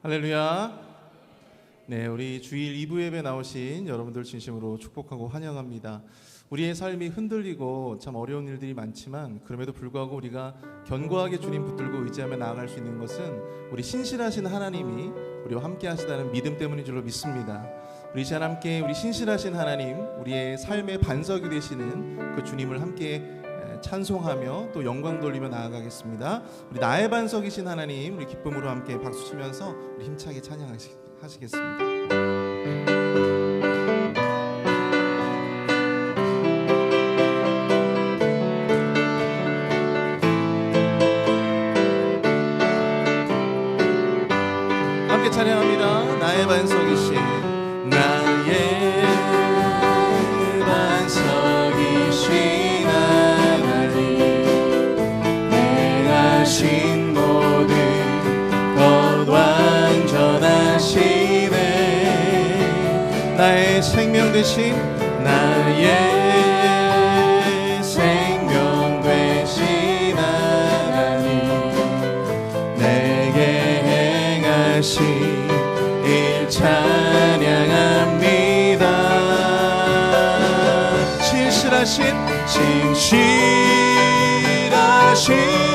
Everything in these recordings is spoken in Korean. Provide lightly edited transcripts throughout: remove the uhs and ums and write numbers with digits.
할렐루야. 네, 우리 주일 2부 예배 나오신 여러분들 진심으로 축복하고 환영합니다. 우리의 삶이 흔들리고 참 어려운 일들이 많지만 그럼에도 불구하고 우리가 견고하게 주님 붙들고 의지하며 나아갈 수 있는 것은 우리 신실하신 하나님이 우리와 함께 하시다는 믿음 때문인 줄로 믿습니다. 우리 시간 함께 우리 신실하신 하나님, 우리의 삶의 반석이 되시는 그 주님을 함께 찬송하며 또 영광 돌리며 나아가겠습니다. 우리 나의 반석이신 하나님, 우리 기쁨으로 함께 박수 치면서 우리 힘차게 찬양하시겠습니다. 함께 찬양합니다. 나의 반석이신 나의 반석이신 하나님, 내가 신 모든 것 완전하시네. 나의 생명 되신 나의 생명 되신 하나님, 내게 행하신 일 찬양합니다. 신실하신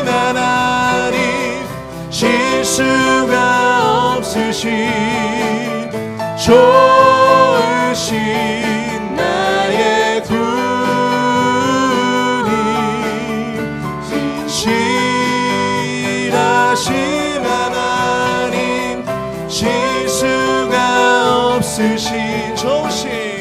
하나님, 실수가 없으신 좋으신 나의 구님, 신실하신 하나님, 실수가 없으신 좋으신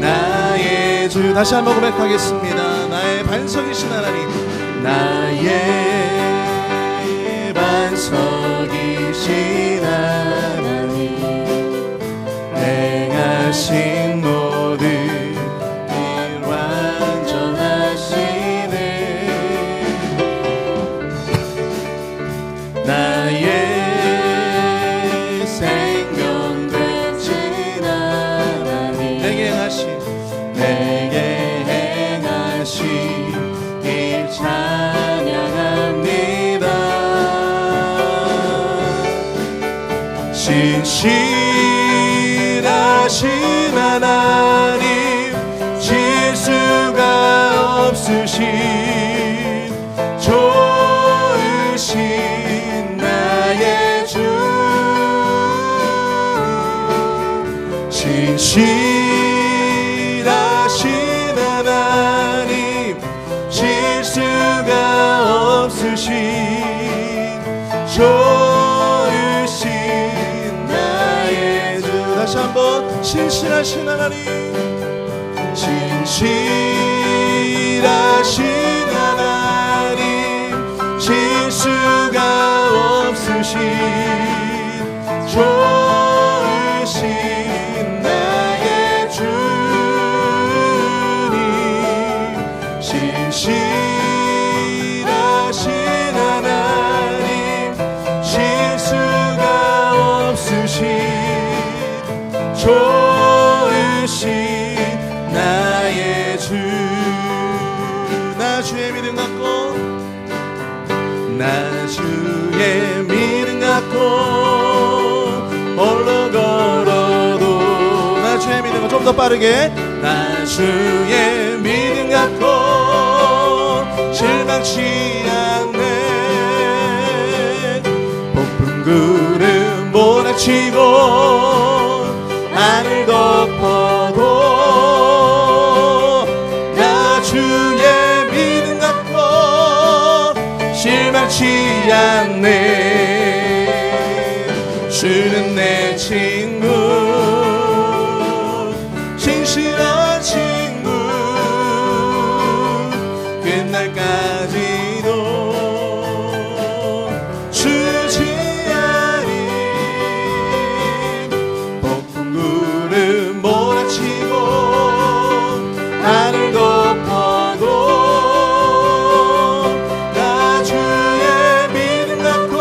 나의 주. 다시 한번 고백하겠습니다. 나의 반석이신 하나님, 나의 반석이신 하나님, 행하신 모든 일 완전하시네. 나의 생명 되신 하나님, 내게 행하신 일 찬양합니다. 신실하신 하나님, 실수가 없으신 좋으신 나의 주, 신실하신 하나님, 실수가 없으신 좋으신 나의 주. 다시 한번 신실하신 하나님, 신실하신 하나님, 실수가 없으신 좋으신 나의 주님, 신실하신 하나님, 실수가 없으신 좋으신 나의 주. 나 주의 믿음 갖고, 나 주의 믿음 갖고 홀로 걸어도, 나 주의 믿음을 좀 더 빠르게, 나 주의 믿음 갖고 실망치 않네. 폭풍 구름 몰아치고 하늘 덮어도, 나 주의 믿음 갖고 실망치 않네. 주는 내 친구, 신실한 친구, 끝날까지도 주지 않니. 폭풍 구름 몰아치고 하늘 덮어도, 나 주의 믿음 갖고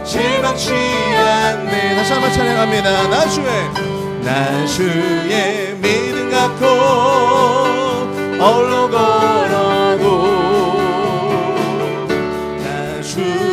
실망치 않네. 다시 한번 찬양합니다. 나 주의 믿음 갖고 홀로 걸어도, 나 주의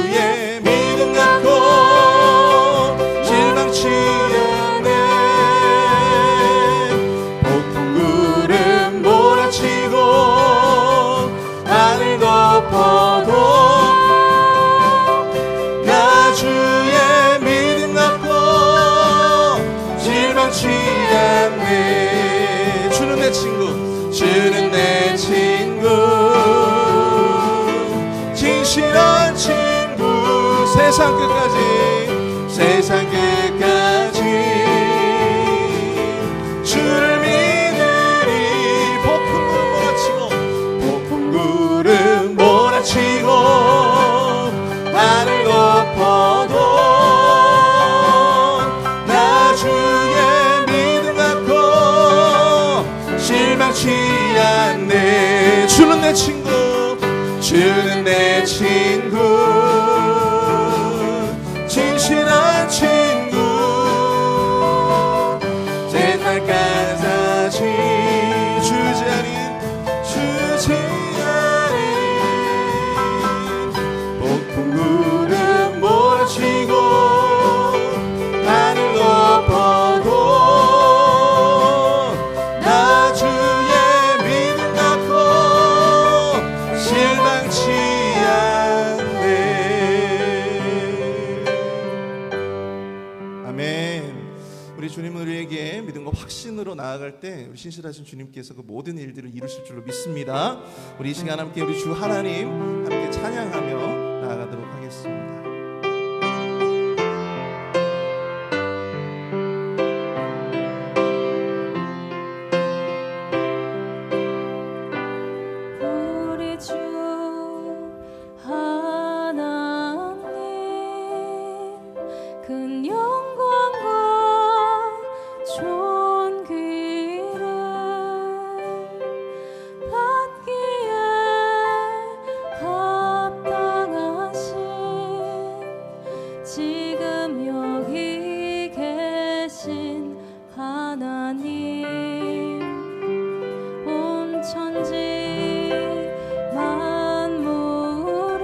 주는 내 친구, 진실한 친구. 세상 끝까지, 세상 끝까지 주를 믿으리. 폭풍 구름 몰아치고 하늘 높아도 나 주의 믿음 갖고 실망치 않네. 주는 내 친구, 주는 내 친구, 진실한 친구. 세상까지 주지 않은 폭풍 구름 몰아치고 하늘 높아도 나 주의 믿음 갖고 실망치 않네. 아멘. 우리 주님은 우리에게 믿음과 확신으로 나아갈 때 우리 신실하신 주님께서 그 모든 일들을 이루실 줄로 믿습니다. 우리 이 시간 함께 우리 주 하나님 함께 찬양하며 나아가도록 하겠습니다. 우리 주 하나님 큰 영광과 존귀를 받기에 합당하신 지금 여기 계신 하나님, 온 천지 만물을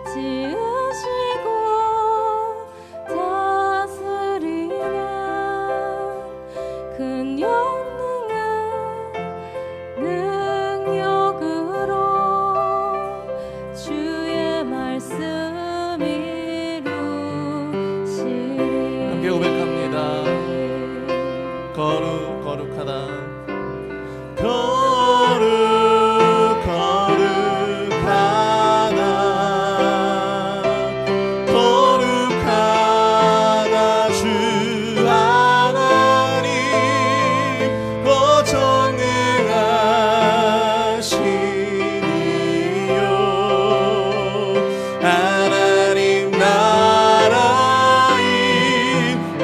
지으시고 다스리는 큰 영능한 능력으로 주의 말씀 이루시리. 함께 고백합니다. 거룩하다. 거룩하다 주 하나님, 전능하시니요. 하나님 나라임.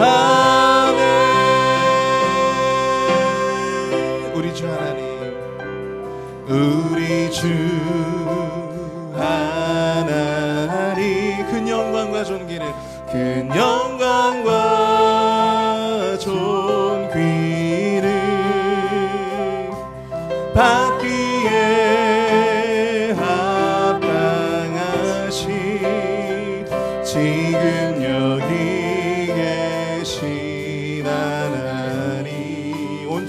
아멘. 우리 주 하나님, 우리 주 하나님 큰 영광과 존귀를, 큰 영광과 존귀를 받기에 합당하신 지금 여기 계신 하나님, 온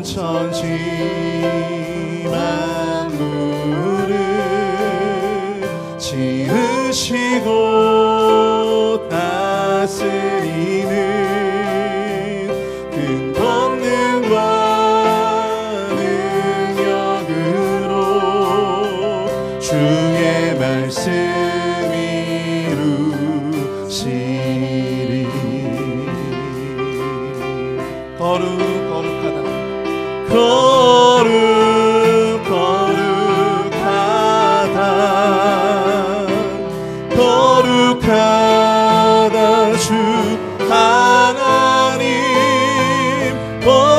천지 만물을 지으시고 다스리는 큰 권능과 능력으로 주의 말씀 이루시리. 거룩하다. 거룩하다 주 하나님,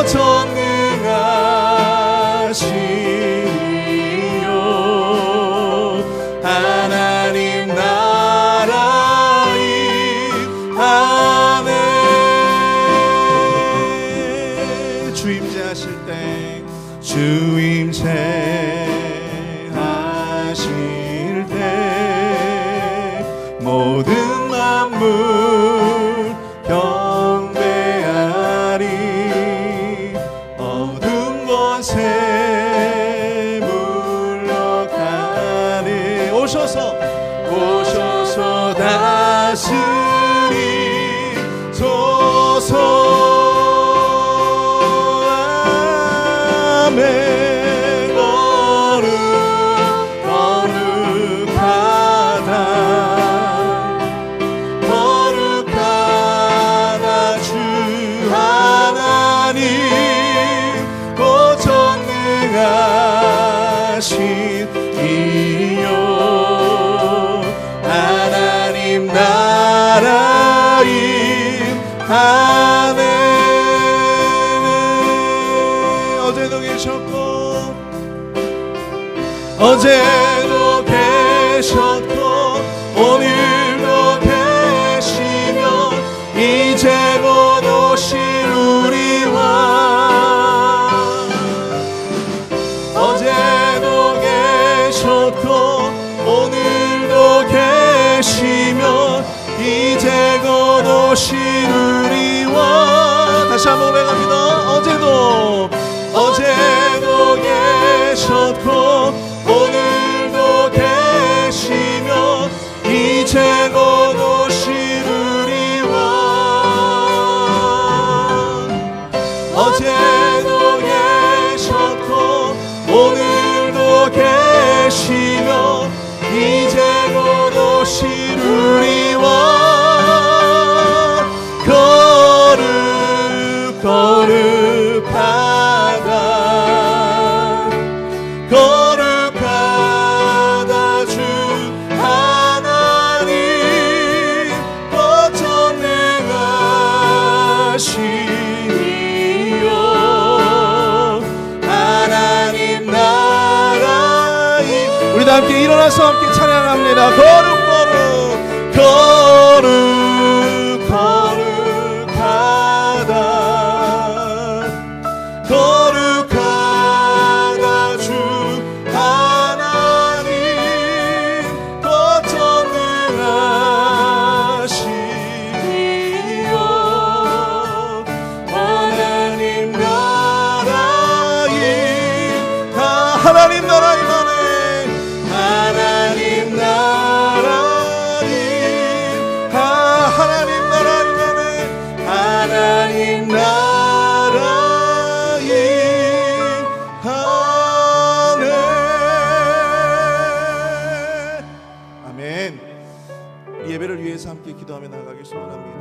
전능하시니요. 하나님 나라임. 아멘. 주임재하실 때, 주임재하실 때 모든 만물 경배하리. 어둠 권세 물러가네. 오셔서 다스리소서. 이요 하나님 나라 임하네. 어제도 계셨고 어제도 계셨고 오늘도 계시며 이제 곧 오실 우리와 어제도 계셨고 오늘도 계시며 이제 곧 오실 우리와 다시 한번 고백합니다. 어제도 계셨고 오늘도 계시며 이제 곧 오실 우리와 어제도 계셨고 오늘도 계시며 이제 곧 오실 우리와 거룩하다 주 하나님 어쩜 능하시니요 하나님 나라 우리도 함께 일어나서 함께 찬양합니다. 거룩하다 주 하나님 어쩜 능하시니요 하나님 나라 하나님 나라 임하네 하나님 나라 하나님 나라 임하네 하나님 나라 아멘. 이 예배를 위해서 함께 기도하며 나아가길 소원합니다.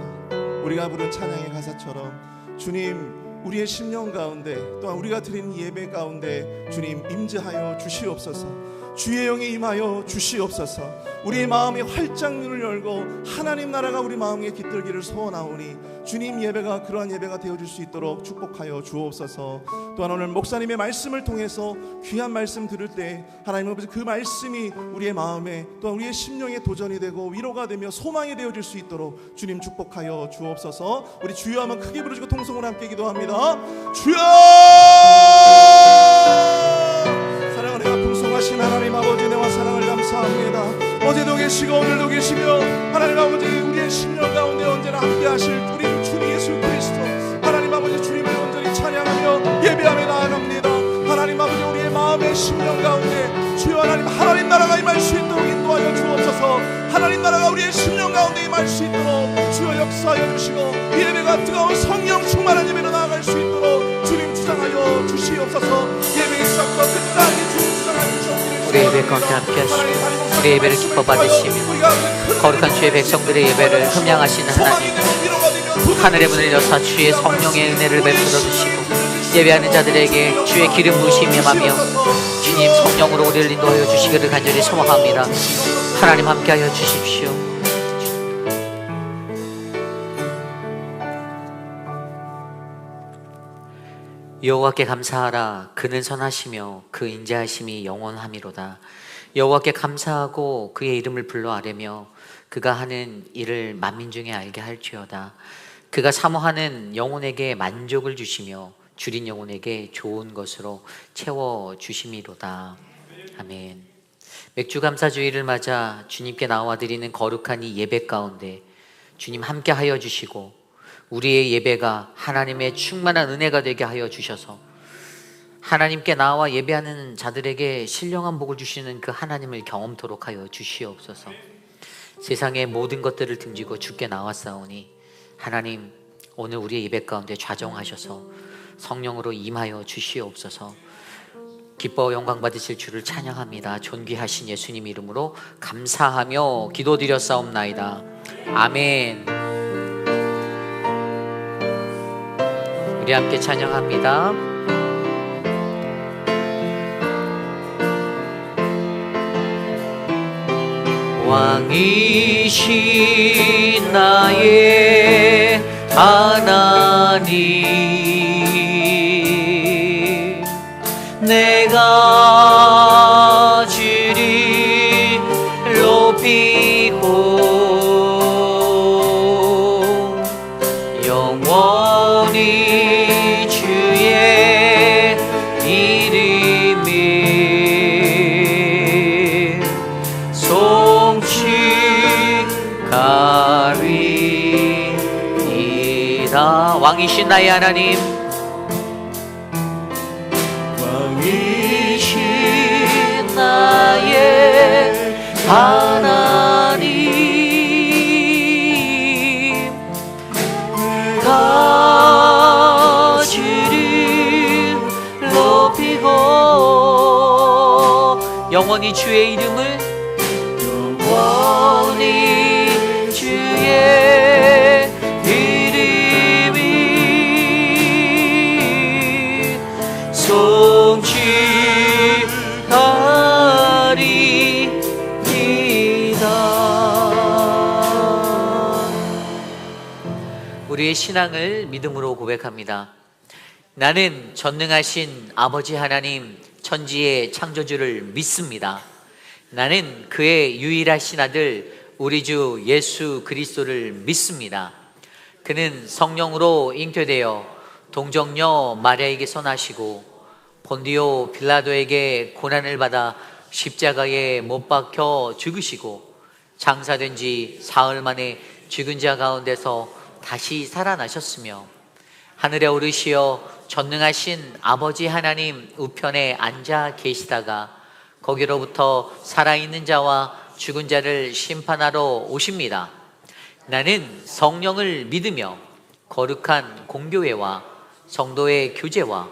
우리가 부른 찬양의 가사처럼 주님 우리의 심령 가운데 또한 우리가 드리는 예배 가운데 주님 임재하여 주시옵소서. 주의 영이 임하여 주시옵소서. 우리의 마음의 활짝문을 열고 하나님 나라가 우리 마음에 깃들기를 소원하오니 주님 예배가 그러한 예배가 되어줄 수 있도록 축복하여 주옵소서. 또한 오늘 목사님의 말씀을 통해서 귀한 말씀 들을 때 하나님 아버지 그 말씀이 우리의 마음에 또한 우리의 심령에 도전이 되고 위로가 되며 소망이 되어줄 수 있도록 주님 축복하여 주옵소서. 우리 주여 하면 크게 부르시고 통성으로 함께 기도합니다. 주여! 사랑을 내가 풍성하신 하나님 아버지 내와 사랑을 감사합니다. 어제도 계시고 오늘도 계시며 하나님 아버지 우리의 심령 가운데 언제나 함께 하실 우리 주님 예수 그리스도 하나님 아버지 주님을 온전히 찬양하며 예배하며 나아갑니다. 하나님 아버지 우리의 마음의 심령 가운데 주여 하나님 나라가 임할 수 있도록 인도하여 주옵소서. 하나님 나라가 우리의 심령 가운데 임할 수 있도록 주여 역사하여 주시고 이 예배가 뜨거운 성령 충만한 예배로 나아갈 수 있도록 주님 주장하여 주시옵소서. 예배의 시작과 끝까지 주님 주장하여 주시옵소서. 우리 예배 가운데 함께 하시고 우리 예배를 기뻐 받으시며 거룩한 주의 백성들의 예배를 흠양하시는 하나님, 하늘의 문을 여사 주의 성령의 은혜를 베풀어 주시고 예배하는 자들에게 주의 기름 부으심이 임하며 주님 성령으로 우리를 인도하여 주시기를 간절히 소망합니다. 하나님 함께하여 주십시오. 여호와께 감사하라. 그는 선하시며 그 인자하심이 영원하미로다. 여호와께 감사하고 그의 이름을 불러 아뢰며 그가 하는 일을 만민 중에 알게 할지어다. 그가 사모하는 영혼에게 만족을 주시며 줄인 영혼에게 좋은 것으로 채워주심이로다. 아멘. 맥주감사주의를 맞아 주님께 나와 드리는 거룩한 이 예배 가운데 주님 함께하여 주시고 우리의 예배가 하나님의 충만한 은혜가 되게 하여 주셔서 하나님께 나와 예배하는 자들에게 신령한 복을 주시는 그 하나님을 경험토록 하여 주시옵소서. 세상의 모든 것들을 등지고 주께 나왔사오니 하나님 오늘 우리의 예배 가운데 좌정하셔서 성령으로 임하여 주시옵소서. 기뻐 영광 받으실 주를 찬양합니다. 존귀하신 예수님 이름으로 감사하며 기도드렸사옵나이다. 아멘. 우리 함께 찬양합니다. 왕이신 나의 하나님, 내가 주를 높이고 영원히 주의 이름을 송축하리이다. 왕이신 나의 하나님, 왕이신 나의 하나님, 내가 주를 높이고 영원히 주의 이름을, 영원히 주의 이름을 송축하리이다. 우리의 신앙을 믿음으로 고백합니다. 나는 전능하신 아버지 하나님, 천지의 창조주를 믿습니다. 나는 그의 유일하신 아들 우리 주 예수 그리스도를 믿습니다. 그는 성령으로 잉태되어 동정녀 마리아에게서 나시고 본디오 빌라도에게 고난을 받아 십자가에 못 박혀 죽으시고 장사된 지 사흘 만에 죽은 자 가운데서 다시 살아나셨으며 하늘에 오르시어 전능하신 아버지 하나님 우편에 앉아 계시다가 거기로부터 살아있는 자와 죽은 자를 심판하러 오십니다. 나는 성령을 믿으며 거룩한 공교회와 성도의 교제와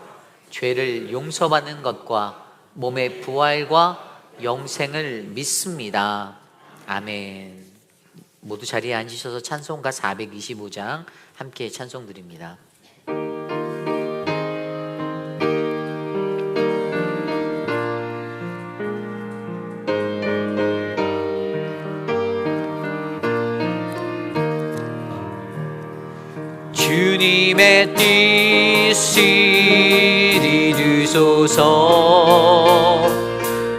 죄를 용서받는 것과 몸의 부활과 영생을 믿습니다. 아멘. 모두 자리에 앉으셔서 찬송가 425장 함께 찬송 드립니다. 주님의 뜻을 이루소서.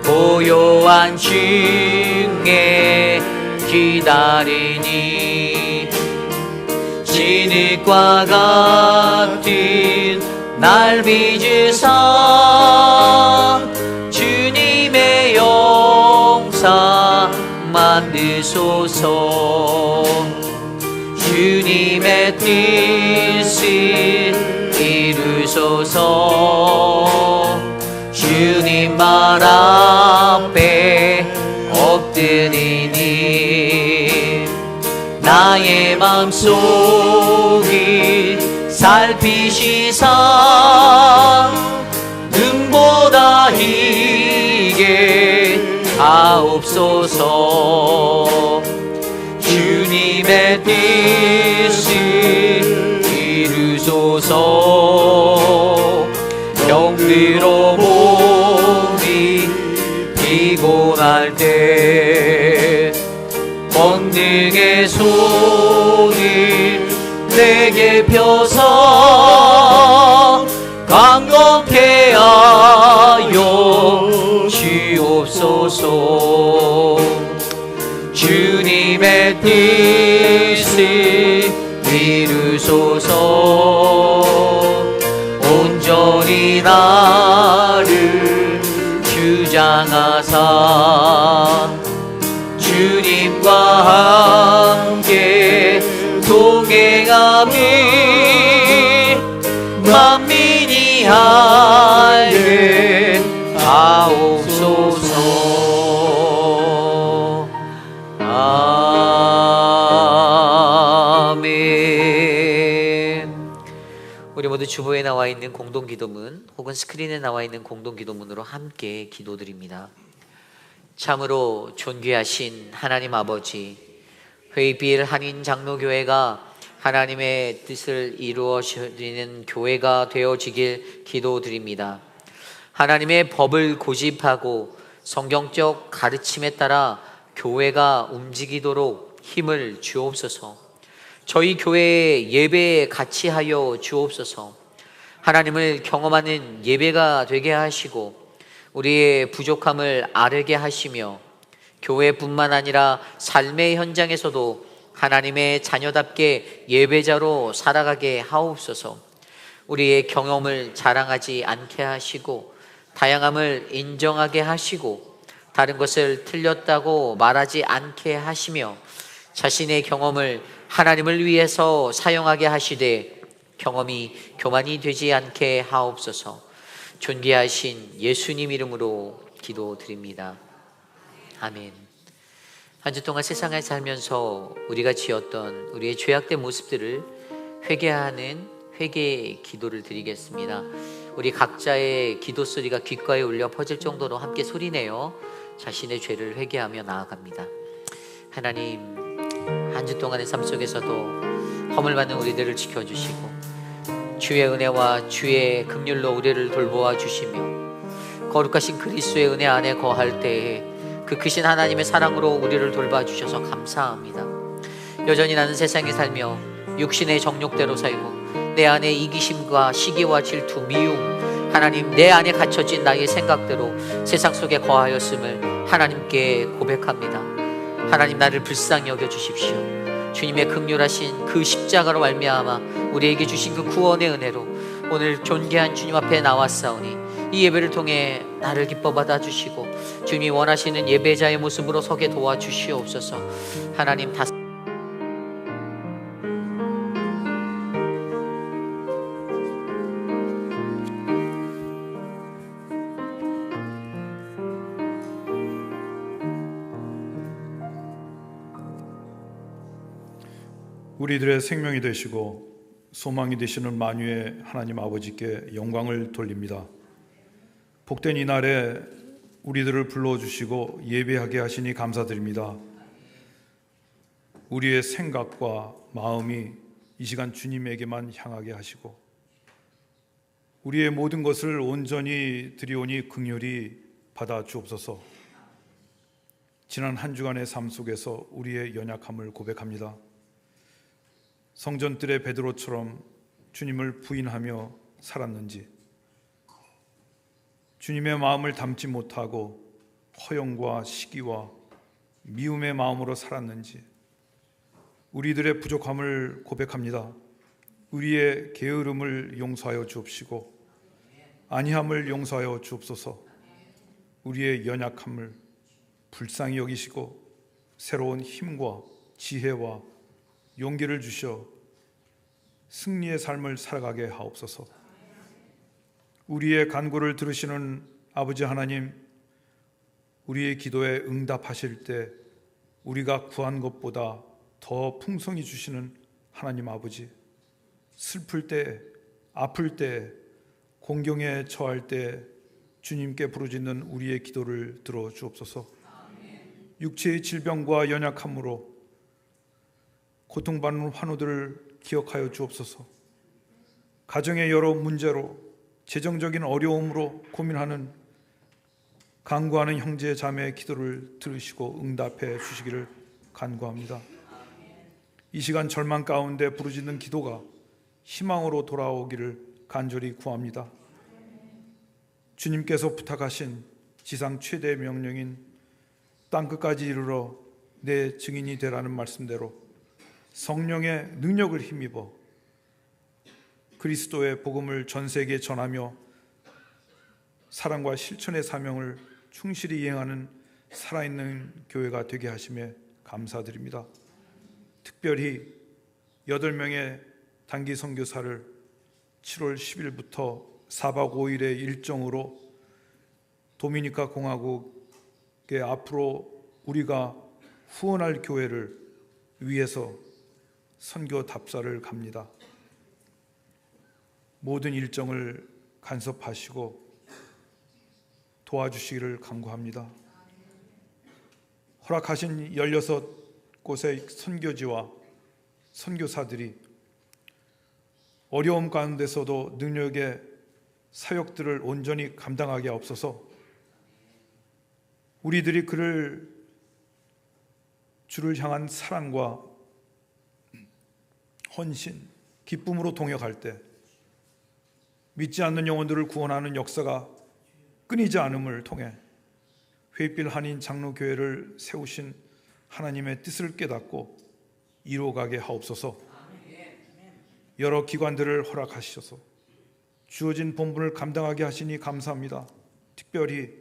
고요한 중에 기다리니 진흙과 같은 날 빚으사 주님의 영사 만드소서. 주님의 뜻을 이루소서. 주님 말 앞에 엎드리니 나의 맘속을 살피시사 눈보다 희게 하옵소서. 주님의 뜻을 이루소서. 병들어 몸이 피곤할 때 권능의 손을 내게 펴서 강건케 하여 주옵소서. 주님의 뜻을 이루소서. 온전히 나를 주장하사 주님과 함께 동행하며 만민이 할례 하옵소서. 아멘. 우리 모두 주보에 나와 있는 공동기도문 혹은 스크린에 나와 있는 공동기도문으로 함께 기도드립니다. 참으로 존귀하신 하나님 아버지, 회의빌 한인장로교회가 하나님의 뜻을 이루어지는 교회가 되어지길 기도드립니다. 하나님의 법을 고집하고 성경적 가르침에 따라 교회가 움직이도록 힘을 주옵소서. 저희 교회에 예배에 같이 하여 주옵소서. 하나님을 경험하는 예배가 되게 하시고 우리의 부족함을 아뢰게 하시며 교회뿐만 아니라 삶의 현장에서도 하나님의 자녀답게 예배자로 살아가게 하옵소서. 우리의 경험을 자랑하지 않게 하시고 다양함을 인정하게 하시고 다른 것을 틀렸다고 말하지 않게 하시며 자신의 경험을 하나님을 위해서 사용하게 하시되 경험이 교만이 되지 않게 하옵소서. 존귀하신 예수님 이름으로 기도드립니다. 아멘. 한 주 동안 세상에 살면서 우리가 지었던 우리의 죄악된 모습들을 회개하는 회개의 기도를 드리겠습니다. 우리 각자의 기도 소리가 귓가에 울려 퍼질 정도로 함께 소리내어 자신의 죄를 회개하며 나아갑니다. 하나님, 한 주 동안의 삶 속에서도 허물 받는 우리들을 지켜주시고 주의 은혜와 주의 긍휼로 우리를 돌보아 주시며 거룩하신 그리스도의 은혜 안에 거할 때에 그 크신 하나님의 사랑으로 우리를 돌봐 주셔서 감사합니다. 여전히 나는 세상에 살며 육신의 정욕대로 살고 내 안에 이기심과 시기와 질투, 미움, 하나님 내 안에 갇혀진 나의 생각대로 세상 속에 거하였음을 하나님께 고백합니다. 하나님, 나를 불쌍히 여겨 주십시오. 주님의 긍휼하신 그 십자가로 말미암아 우리에게 주신 그 구원의 은혜로 오늘 존귀한 주님 앞에 나왔사오니 이 예배를 통해 나를 기뻐 받아 주시고 주님이 원하시는 예배자의 모습으로 서게 도와주시옵소서. 하나님, 우리들의 생명이 되시고 소망이 되시는 만유의 하나님 아버지께 영광을 돌립니다. 복된 이날에 우리들을 불러주시고 예배하게 하시니 감사드립니다. 우리의 생각과 마음이 이 시간 주님에게만 향하게 하시고 우리의 모든 것을 온전히 드리오니 긍휼히 받아 주옵소서. 지난 한 주간의 삶 속에서 우리의 연약함을 고백합니다. 성전뜰의 베드로처럼 주님을 부인하며 살았는지, 주님의 마음을 담지 못하고 허영과 시기와 미움의 마음으로 살았는지 우리들의 부족함을 고백합니다. 우리의 게으름을 용서하여 주옵시고 안이함을 용서하여 주옵소서. 우리의 연약함을 불쌍히 여기시고 새로운 힘과 지혜와 용기를 주셔 승리의 삶을 살아가게 하옵소서. 우리의 간구를 들으시는 아버지 하나님, 우리의 기도에 응답하실 때 우리가 구한 것보다 더 풍성히 주시는 하나님 아버지, 슬플 때, 아플 때, 공경에 처할 때 주님께 부르짖는 우리의 기도를 들어 주옵소서. 육체의 질병과 연약함으로 고통받는 환우들을 기억하여 주옵소서. 가정의 여러 문제로 재정적인 어려움으로 고민하는 간구하는 형제 자매의 기도를 들으시고 응답해 주시기를 간구합니다. 이 시간 절망 가운데 부르짖는 기도가 희망으로 돌아오기를 간절히 구합니다. 주님께서 부탁하신 지상 최대의 명령인 땅끝까지 이르러 내 증인이 되라는 말씀대로 성령의 능력을 힘입어 그리스도의 복음을 전 세계에 전하며 사랑과 실천의 사명을 충실히 이행하는 살아있는 교회가 되게 하심에 감사드립니다. 특별히 8명의 단기 선교사를 7월 10일부터 4박 5일의 일정으로 도미니카 공화국에 앞으로 우리가 후원할 교회를 위해서 선교 답사를 갑니다. 모든 일정을 간섭하시고 도와주시기를 간구합니다. 허락하신 16곳의 선교지와 선교사들이 어려움 가운데서도 능력의 사역들을 온전히 감당하게 하옵소서. 우리들이 그를 주를 향한 사랑과 헌신, 기쁨으로 동역할 때 믿지 않는 영혼들을 구원하는 역사가 끊이지 않음을 통해 회필 한인 장로교회를 세우신 하나님의 뜻을 깨닫고 이루어가게 하옵소서. 여러 기관들을 허락하셔서 주어진 본분을 감당하게 하시니 감사합니다. 특별히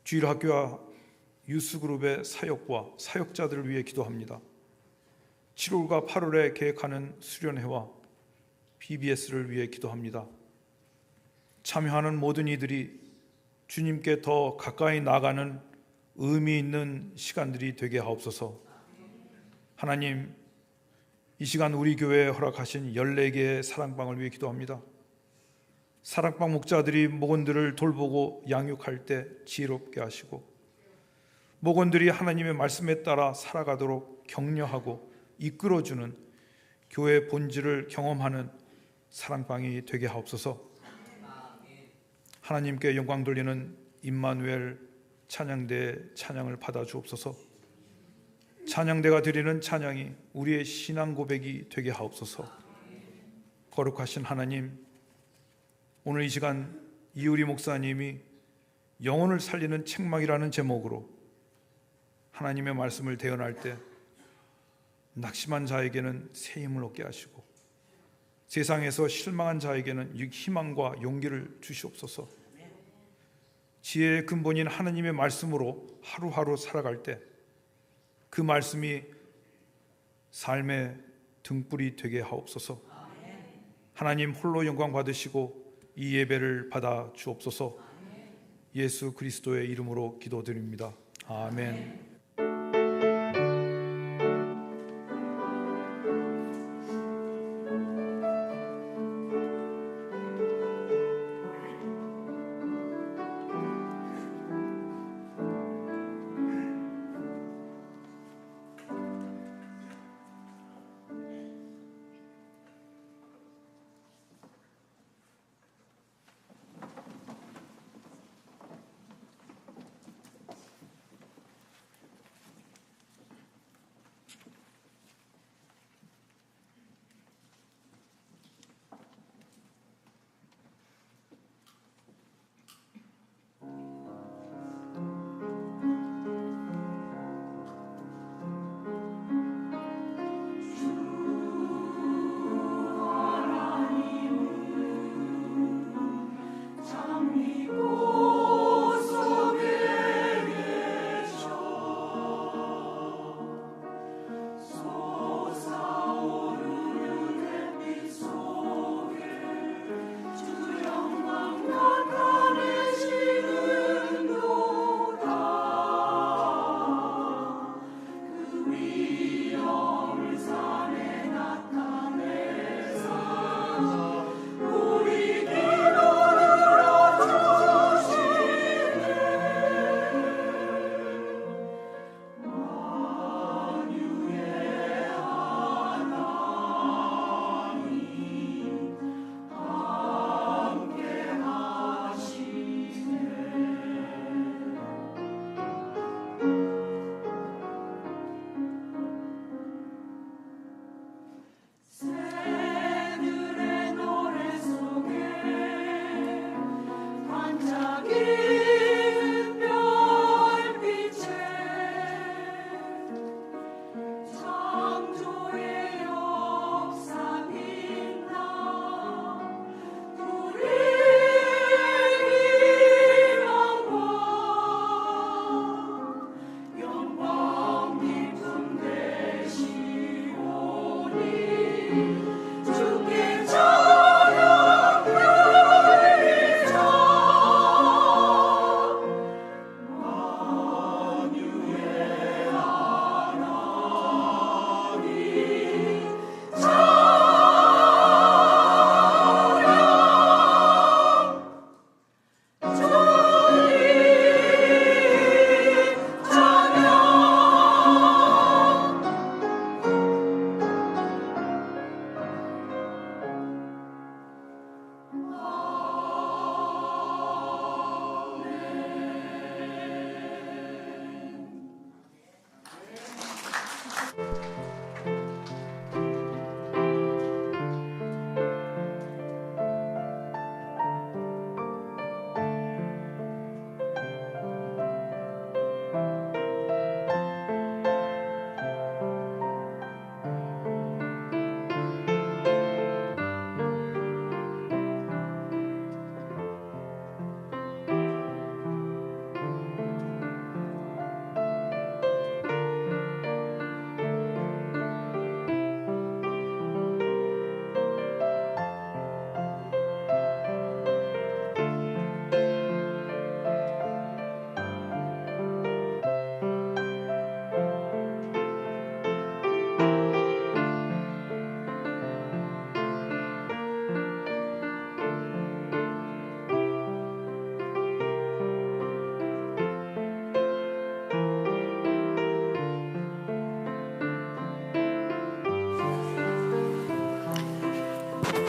주일학교와 유스그룹의 사역과 사역자들을 위해 기도합니다. 7월과 8월에 계획하는 수련회와 BBS를 위해 기도합니다. 참여하는 모든 이들이 주님께 더 가까이 나가는 의미 있는 시간들이 되게 하옵소서. 하나님, 이 시간 우리 교회에 허락하신 14개의 사랑방을 위해 기도합니다. 사랑방 목자들이 목원들을 돌보고 양육할 때 지혜롭게 하시고, 목원들이 하나님의 말씀에 따라 살아가도록 격려하고 이끌어주는 교회의 본질을 경험하는 사랑방이 되게 하옵소서. 하나님께 영광 돌리는 임마누엘 찬양대의 찬양을 받아 주옵소서. 찬양대가 드리는 찬양이 우리의 신앙 고백이 되게 하옵소서. 거룩하신 하나님, 오늘 이 시간 이우리 목사님이 영혼을 살리는 책망이라는 제목으로 하나님의 말씀을 대언할 때 낙심한 자에게는 새 힘을 얻게 하시고 세상에서 실망한 자에게는 희망과 용기를 주시옵소서. 지혜의 근본인 하나님의 말씀으로 하루하루 살아갈 때 그 말씀이 삶의 등불이 되게 하옵소서. 하나님 홀로 영광 받으시고 이 예배를 받아 주옵소서. 예수 그리스도의 이름으로 기도드립니다. 아멘.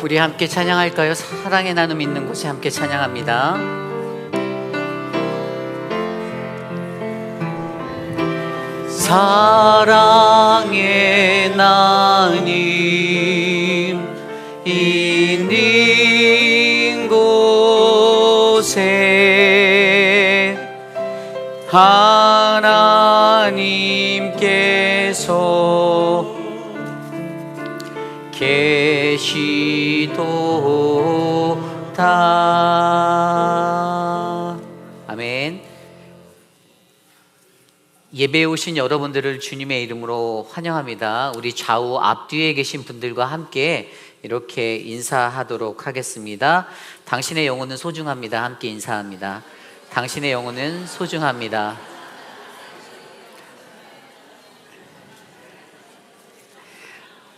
우리 함께 찬양할까요? 사랑의 나눔 있는 곳에 함께 찬양합니다. 사랑의 나눔 있는 곳에 하나님께서 계시도다. 아멘. 예배에 오신 여러분들을 주님의 이름으로 환영합니다. 우리 좌우 앞뒤에 계신 분들과 함께 이렇게 인사하도록 하겠습니다. 당신의 영혼은 소중합니다. 함께 인사합니다. 당신의 영혼은 소중합니다.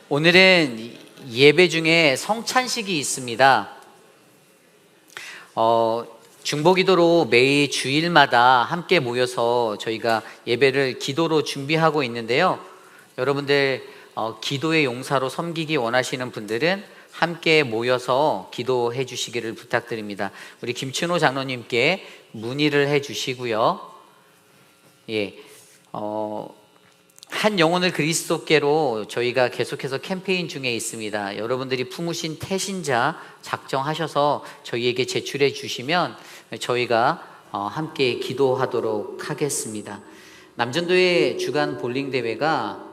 오늘은 예배 중에 성찬식이 있습니다. 중보기도로 매일 주일마다 함께 모여서 저희가 예배를 기도로 준비하고 있는데요. 여러분들 기도의 용사로 섬기기 원하시는 분들은 함께 모여서 기도해 주시기를 부탁드립니다. 우리 김춘호 장로님께 문의를 해 주시고요. 한 영혼을 그리스도께로 저희가 계속해서 캠페인 중에 있습니다. 여러분들이 품으신 태신자 작정하셔서 저희에게 제출해 주시면 저희가 함께 기도하도록 하겠습니다. 남전도의 주간 볼링 대회가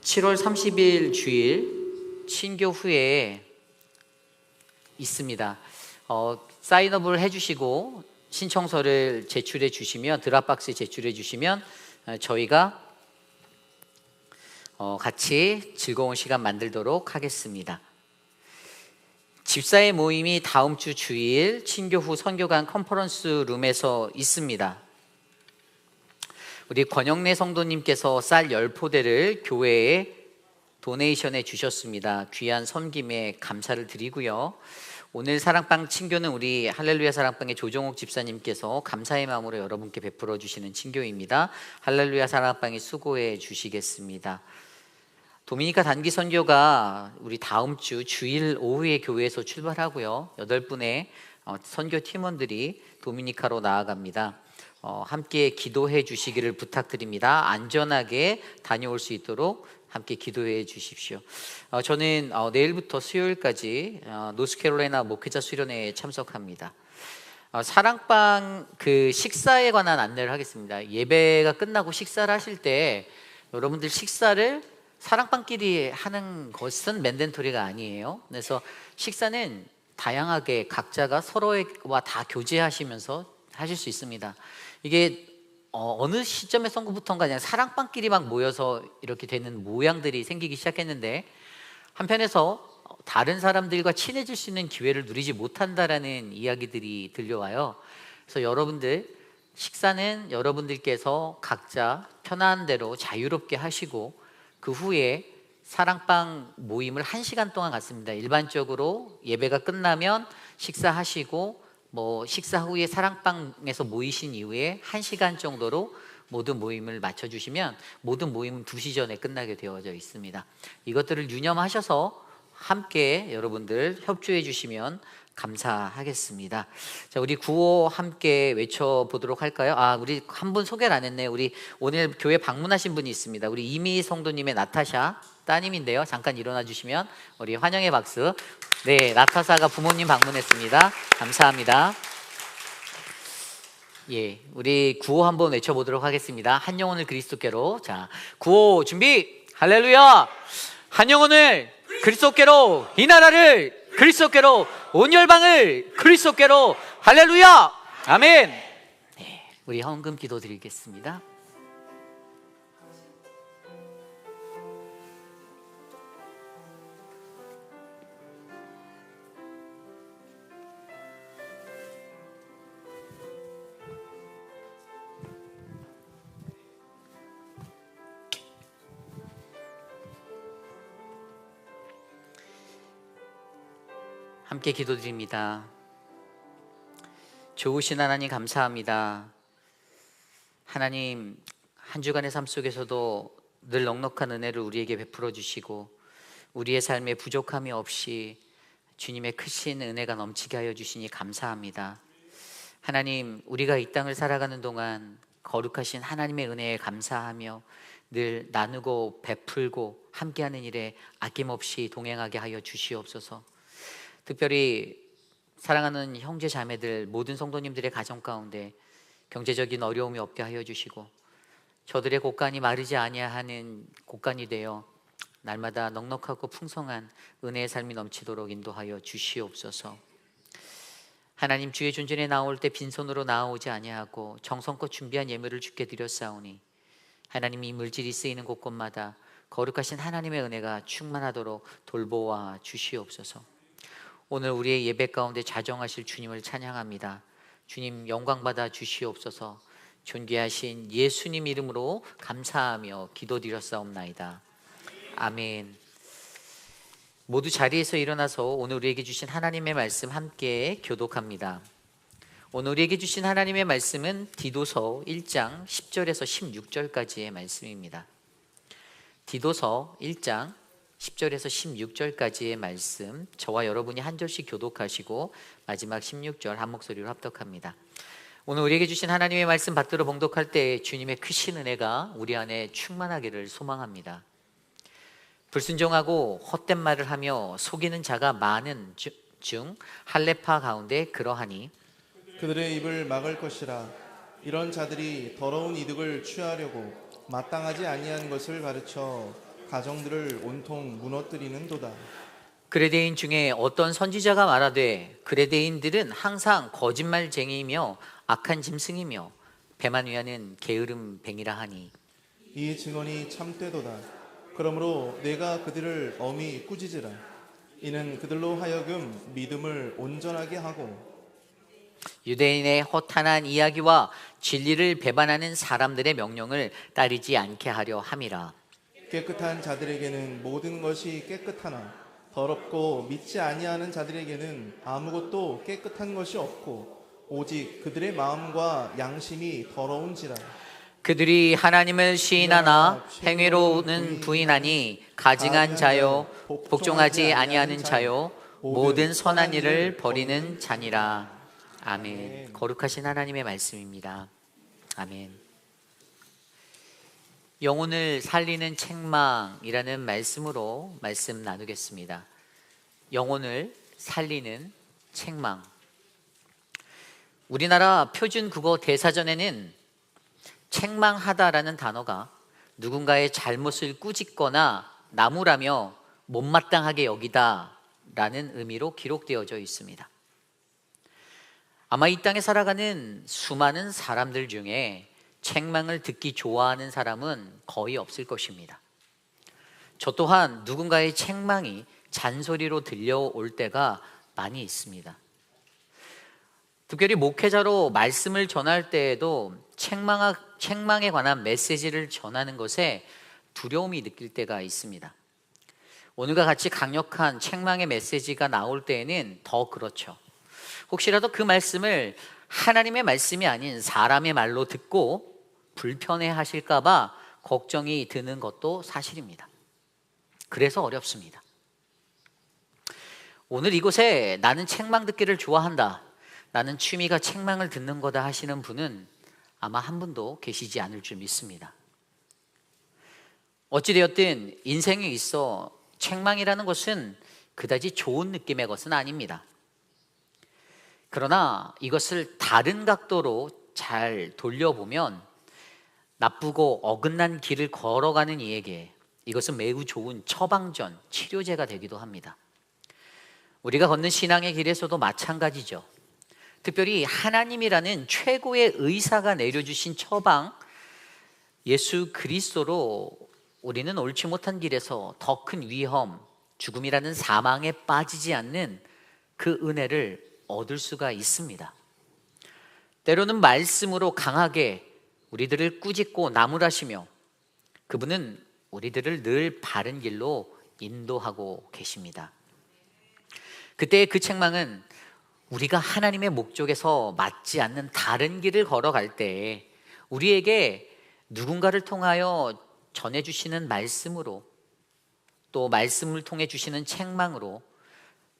7월 30일 주일 친교 후에 있습니다. 사인업을 해주시고 신청서를 제출해 주시면, 드랍박스에 제출해 주시면 저희가 같이 즐거운 시간 만들도록 하겠습니다. 집사의 모임이 다음 주 주일 친교 후 선교관 컨퍼런스 룸에서 있습니다. 우리 권영래 성도님께서 쌀 10포대를 교회에 도네이션해 주셨습니다. 귀한 섬김에 감사를 드리고요. 오늘 사랑방 친교는 우리 할렐루야 사랑방의 조정옥 집사님께서 감사의 마음으로 여러분께 베풀어 주시는 친교입니다. 할렐루야 사랑방에 수고해 주시겠습니다. 도미니카 단기 선교가 우리 다음 주 주일 오후에 교회에서 출발하고요. 8분의 선교 팀원들이 도미니카로 나아갑니다. 함께 기도해 주시기를 부탁드립니다. 안전하게 다녀올 수 있도록 함께 기도해 주십시오. 저는 내일부터 수요일까지 노스캐롤라이나 목회자 수련회에 참석합니다. 사랑방 그 식사에 관한 안내를 하겠습니다. 예배가 끝나고 식사를 하실 때 여러분들 식사를 사랑방끼리 하는 것은 맨덴토리가 아니에요. 그래서 식사는 다양하게 각자가 서로와 다 교제하시면서 하실 수 있습니다. 이게 어느 시점의 선거부터인가 그냥 사랑방끼리만 모여서 이렇게 되는 모양들이 생기기 시작했는데, 한편에서 다른 사람들과 친해질 수 있는 기회를 누리지 못한다라는 이야기들이 들려와요. 그래서 여러분들 식사는 여러분들께서 각자 편한 대로 자유롭게 하시고, 그 후에 사랑방 모임을 1시간 동안 갖습니다. 일반적으로 예배가 끝나면 식사하시고 식사 후에 사랑방에서 모이신 이후에 1시간 정도로 모든 모임을 마쳐주시면 모든 모임은 2시 전에 끝나게 되어져 있습니다. 이것들을 유념하셔서 함께 여러분들 협조해 주시면 감사하겠습니다. 자, 우리 구호 함께 외쳐보도록 할까요? 우리 한 분 소개를 안 했네요. 우리 오늘 교회 방문하신 분이 있습니다. 우리 이미 성도님의 나타샤 따님인데요. 잠깐 일어나 주시면 우리 환영의 박수. 네, 나타사가 부모님 방문했습니다. 감사합니다. 우리 구호 한번 외쳐보도록 하겠습니다. 한 영혼을 그리스도께로. 자, 구호 준비. 할렐루야. 한 영혼을 그리스도께로, 이 나라를 그리스도께로, 온 열방을 그리스도께로. 할렐루야. 아멘. 네, 우리 헌금 기도 드리겠습니다. 함께 기도드립니다. 좋으신 하나님 감사합니다. 하나님, 한 주간의 삶 속에서도 늘 넉넉한 은혜를 우리에게 베풀어 주시고 우리의 삶에 부족함이 없이 주님의 크신 은혜가 넘치게 하여 주시니 감사합니다. 하나님, 우리가 이 땅을 살아가는 동안 거룩하신 하나님의 은혜에 감사하며 늘 나누고 베풀고 함께하는 일에 아낌없이 동행하게 하여 주시옵소서. 특별히 사랑하는 형제 자매들 모든 성도님들의 가정 가운데 경제적인 어려움이 없게 하여 주시고 저들의 곳간이 마르지 아니하는 곳간이 되어 날마다 넉넉하고 풍성한 은혜의 삶이 넘치도록 인도하여 주시옵소서. 하나님, 주의 존전에 나올 때 빈손으로 나오지 아니하고 정성껏 준비한 예물을 주께 드렸사오니 하나님, 이 물질이 쓰이는 곳곳마다 거룩하신 하나님의 은혜가 충만하도록 돌보아 주시옵소서. 오늘 우리의 예배 가운데 자정하실 주님을 찬양합니다. 주님, 영광받아 주시옵소서. 존귀하신 예수님 이름으로 감사하며 기도드렸사옵나이다. 아멘. 모두 자리에서 일어나서 오늘 우리에게 주신 하나님의 말씀 함께 교독합니다. 오늘 우리에게 주신 하나님의 말씀은 디도서 1장 10절에서 16절까지의 말씀입니다. 디도서 1장 10절에서 16절까지의 말씀, 저와 여러분이 한 절씩 교독하시고 마지막 16절 한 목소리로 합독합니다. 오늘 우리에게 주신 하나님의 말씀 받들어 봉독할 때 주님의 크신 은혜가 우리 안에 충만하기를 소망합니다. 불순종하고 헛된 말을 하며 속이는 자가 많은 중 할례파 가운데 그러하니 그들의 입을 막을 것이라. 이런 자들이 더러운 이득을 취하려고 마땅하지 아니한 것을 가르쳐 가정들을 온통 무너뜨리는도다. 그레데인 중에 어떤 선지자가 말하되 그레데인들은 항상 거짓말쟁이이며 악한 짐승이며 배만 위하는 게으름 뱅이라 하니 이 증언이 참되도다. 그러므로 내가 그들을 엄히 꾸짖으라. 이는 그들로 하여금 믿음을 온전하게 하고 유대인의 허탄한 이야기와 진리를 배반하는 사람들의 명령을 따르지 않게 하려 함이라. 깨끗한 자들에게는 모든 것이 깨끗하나 더럽고 믿지 아니하는 자들에게는 아무것도 깨끗한 것이 없고 오직 그들의 마음과 양심이 더러운지라. 그들이 하나님을 시인하나 행위로는 부인하니 가증한 자요 복종하지 아니하는 자요 모든 선한 일을 버리는 자니라. 아멘. 거룩하신 하나님의 말씀입니다. 아멘. 영혼을 살리는 책망이라는 말씀으로 말씀 나누겠습니다. 영혼을 살리는 책망. 우리나라 표준 국어 대사전에는 책망하다라는 단어가 누군가의 잘못을 꾸짖거나 나무라며 못마땅하게 여기다 라는 의미로 기록되어져 있습니다. 아마 이 땅에 살아가는 수많은 사람들 중에 책망을 듣기 좋아하는 사람은 거의 없을 것입니다. 저 또한 누군가의 책망이 잔소리로 들려올 때가 많이 있습니다. 특별히 목회자로 말씀을 전할 때에도 책망에 관한 메시지를 전하는 것에 두려움이 느낄 때가 있습니다. 오늘과 같이 강력한 책망의 메시지가 나올 때에는 더 그렇죠. 혹시라도 그 말씀을 하나님의 말씀이 아닌 사람의 말로 듣고 불편해 하실까 봐 걱정이 드는 것도 사실입니다. 그래서 어렵습니다. 오늘 이곳에 나는 책망 듣기를 좋아한다, 나는 취미가 책망을 듣는 거다 하시는 분은 아마 한 분도 계시지 않을 줄 믿습니다. 어찌되었든 인생에 있어 책망이라는 것은 그다지 좋은 느낌의 것은 아닙니다. 그러나 이것을 다른 각도로 잘 돌려보면 나쁘고 어긋난 길을 걸어가는 이에게 이것은 매우 좋은 처방전, 치료제가 되기도 합니다. 우리가 걷는 신앙의 길에서도 마찬가지죠. 특별히 하나님이라는 최고의 의사가 내려주신 처방, 예수 그리스도로 우리는 옳지 못한 길에서 더 큰 위험, 죽음이라는 사망에 빠지지 않는 그 은혜를 얻을 수가 있습니다. 때로는 말씀으로 강하게 우리들을 꾸짖고 나무라시며 그분은 우리들을 늘 바른 길로 인도하고 계십니다. 그때의 그 책망은 우리가 하나님의 목적에서 맞지 않는 다른 길을 걸어갈 때 우리에게 누군가를 통하여 전해주시는 말씀으로 또 말씀을 통해 주시는 책망으로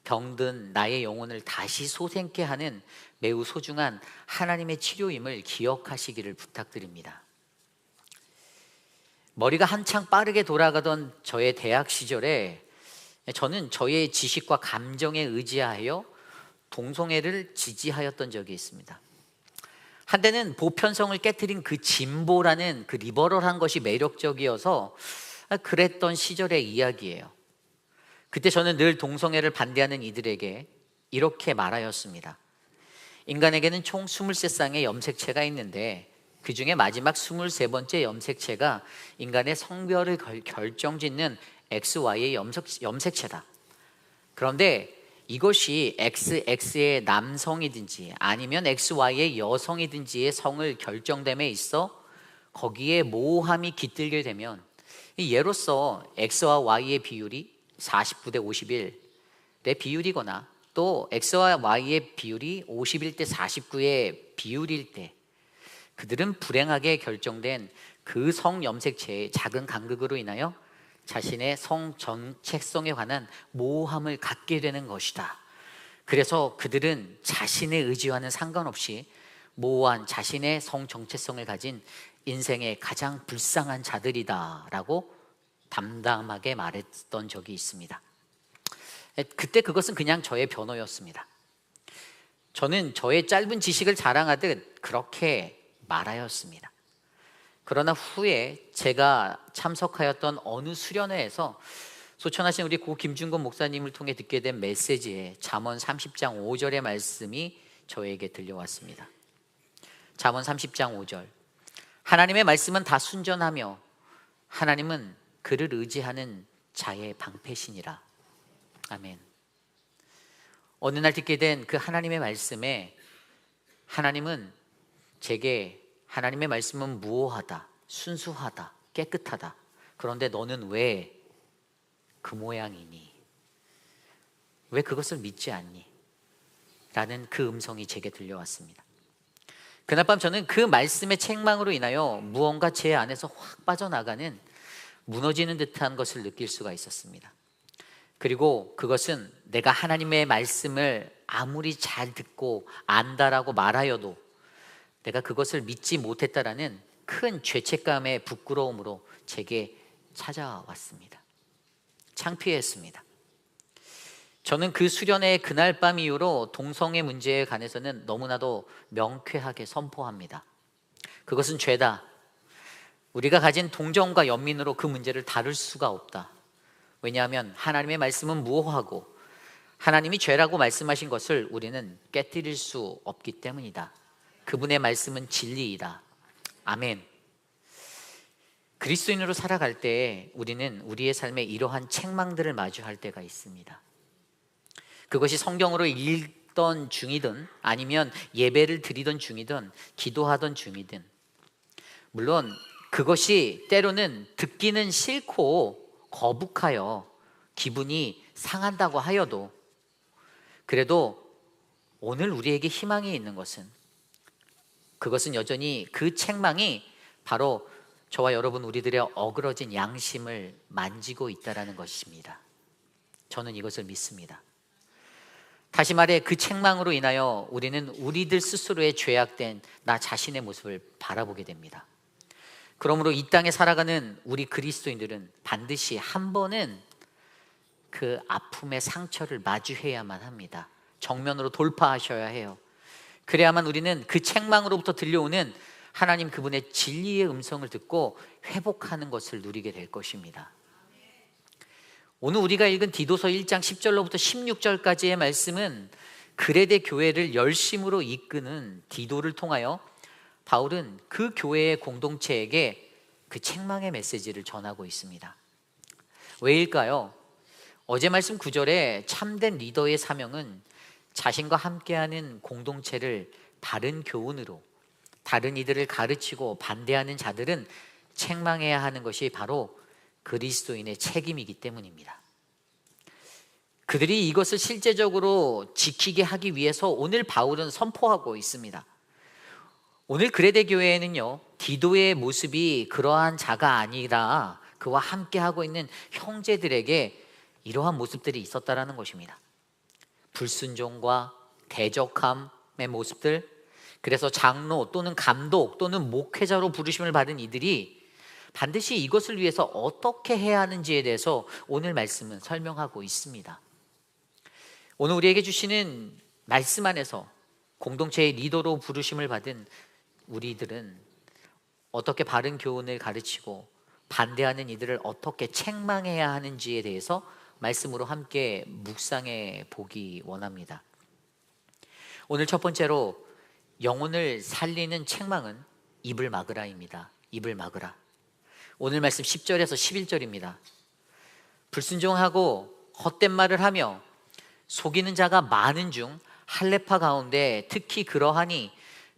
병든 나의 영혼을 다시 솟게 하는 매우 소중한 하나님의 치료임을 기억하시기를 부탁드립니다. 머리가 한창 빠르게 돌아가던 저의 대학 시절에 저는 저의 지식과 감정에 의지하여 동성애를 지지하였던 적이 있습니다. 한때는 보편성을 깨트린 그 진보라는 그 리버럴한 것이 매력적이어서 그랬던 시절의 이야기예요. 그때 저는 늘 동성애를 반대하는 이들에게 이렇게 말하였습니다. 인간에게는 총 23쌍의 염색체가 있는데 그 중에 마지막 23번째 염색체가 인간의 성별을 결정짓는 XY의 염색체다. 그런데 이것이 XX의 남성이든지 아니면 XY의 여성이든지의 성을 결정됨에 있어 거기에 모호함이 깃들게 되면 예로서 X와 Y의 비율이 49대 51의 비율이거나 또 X와 Y의 비율이 51대 49의 비율일 때 그들은 불행하게 결정된 그 성 염색체의 작은 간극으로 인하여 자신의 성 정체성에 관한 모호함을 갖게 되는 것이다. 그래서 그들은 자신의 의지와는 상관없이 모호한 자신의 성 정체성을 가진 인생의 가장 불쌍한 자들이다 라고 담담하게 말했던 적이 있습니다. 그때 그것은 그냥 저의 변호였습니다. 저는 저의 짧은 지식을 자랑하듯 그렇게 말하였습니다. 그러나 후에 제가 참석하였던 어느 수련회에서 소천하신 우리 고 김준건 목사님을 통해 듣게 된 메시지에 잠언 30장 5절의 말씀이 저에게 들려왔습니다. 잠언 30장 5절. 하나님의 말씀은 다 순전하며 하나님은 그를 의지하는 자의 방패시니라. 아멘. 어느 날 듣게 된 그 하나님의 말씀에 하나님은 제게 하나님의 말씀은 무오하다, 순수하다, 깨끗하다. 그런데 너는 왜 그 모양이니? 왜 그것을 믿지 않니? 라는 그 음성이 제게 들려왔습니다. 그날 밤 저는 그 말씀의 책망으로 인하여 무언가 제 안에서 확 빠져나가는 무너지는 듯한 것을 느낄 수가 있었습니다. 그리고 그것은 내가 하나님의 말씀을 아무리 잘 듣고 안다라고 말하여도 내가 그것을 믿지 못했다라는 큰 죄책감의 부끄러움으로 제게 찾아왔습니다. 창피했습니다. 저는 그 수련회 그날 밤 이후로 동성애 문제에 관해서는 너무나도 명쾌하게 선포합니다. 그것은 죄다. 우리가 가진 동정과 연민으로 그 문제를 다룰 수가 없다. 왜냐하면 하나님의 말씀은 무오하고 하나님이 죄라고 말씀하신 것을 우리는 깨뜨릴 수 없기 때문이다. 그분의 말씀은 진리이다. 아멘. 그리스도인으로 살아갈 때 우리는 우리의 삶에 이러한 책망들을 마주할 때가 있습니다. 그것이 성경으로 읽던 중이든 아니면 예배를 드리던 중이든 기도하던 중이든, 물론 그것이 때로는 듣기는 싫고 거북하여 기분이 상한다고 하여도 그래도 오늘 우리에게 희망이 있는 것은 그것은 여전히 그 책망이 바로 저와 여러분 우리들의 어그러진 양심을 만지고 있다는 것입니다. 저는 이것을 믿습니다. 다시 말해 그 책망으로 인하여 우리는 우리들 스스로의 죄악된 나 자신의 모습을 바라보게 됩니다. 그러므로 이 땅에 살아가는 우리 그리스도인들은 반드시 한 번은 그 아픔의 상처를 마주해야만 합니다. 정면으로 돌파하셔야 해요. 그래야만 우리는 그 책망으로부터 들려오는 하나님 그분의 진리의 음성을 듣고 회복하는 것을 누리게 될 것입니다. 오늘 우리가 읽은 디도서 1장 10절로부터 16절까지의 말씀은 그레데 교회를 열심으로 이끄는 디도를 통하여 바울은 그 교회의 공동체에게 그 책망의 메시지를 전하고 있습니다. 왜일까요? 어제 말씀 9절에 참된 리더의 사명은 자신과 함께하는 공동체를 바른 교훈으로 다른 이들을 가르치고 반대하는 자들은 책망해야 하는 것이 바로 그리스도인의 책임이기 때문입니다. 그들이 이것을 실제적으로 지키게 하기 위해서 오늘 바울은 선포하고 있습니다. 오늘 그레데 교회에는요, 디도의 모습이 그러한 자가 아니라 그와 함께 하고 있는 형제들에게 이러한 모습들이 있었다라는 것입니다. 불순종과 대적함의 모습들, 그래서 장로 또는 감독 또는 목회자로 부르심을 받은 이들이 반드시 이것을 위해서 어떻게 해야 하는지에 대해서 오늘 말씀은 설명하고 있습니다. 오늘 우리에게 주시는 말씀 안에서 공동체의 리더로 부르심을 받은 우리들은 어떻게 바른 교훈을 가르치고 반대하는 이들을 어떻게 책망해야 하는지에 대해서 말씀으로 함께 묵상해 보기 원합니다. 오늘 첫 번째로 영혼을 살리는 책망은 입을 막으라입니다. 입을 막으라. 오늘 말씀 10절에서 11절입니다. 불순종하고 헛된 말을 하며 속이는 자가 많은 중 할례파 가운데 특히 그러하니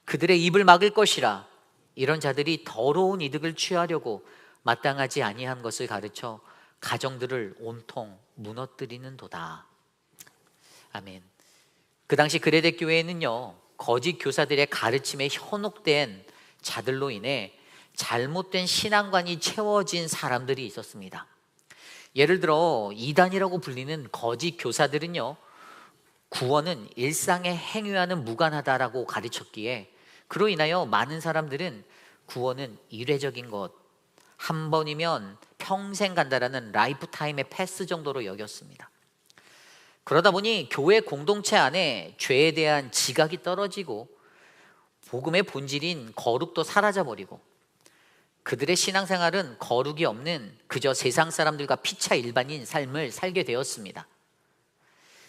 그들의 입을 막을 것이라. 이런 자들이 더러운 이득을 취하려고 마땅하지 아니한 것을 가르쳐 가정들을 온통 무너뜨리는도다. 아멘. 그 당시 그레데 교회에는요, 거짓 교사들의 가르침에 현혹된 자들로 인해 잘못된 신앙관이 채워진 사람들이 있었습니다. 예를 들어 이단이라고 불리는 거짓 교사들은요, 구원은 일상의 행위와는 무관하다라고 가르쳤기에 그로 인하여 많은 사람들은 구원은 일회적인 것, 한 번이면 평생 간다라는 라이프타임의 패스 정도로 여겼습니다. 그러다 보니 교회 공동체 안에 죄에 대한 지각이 떨어지고 복음의 본질인 거룩도 사라져버리고 그들의 신앙생활은 거룩이 없는 그저 세상 사람들과 피차 일반인 삶을 살게 되었습니다.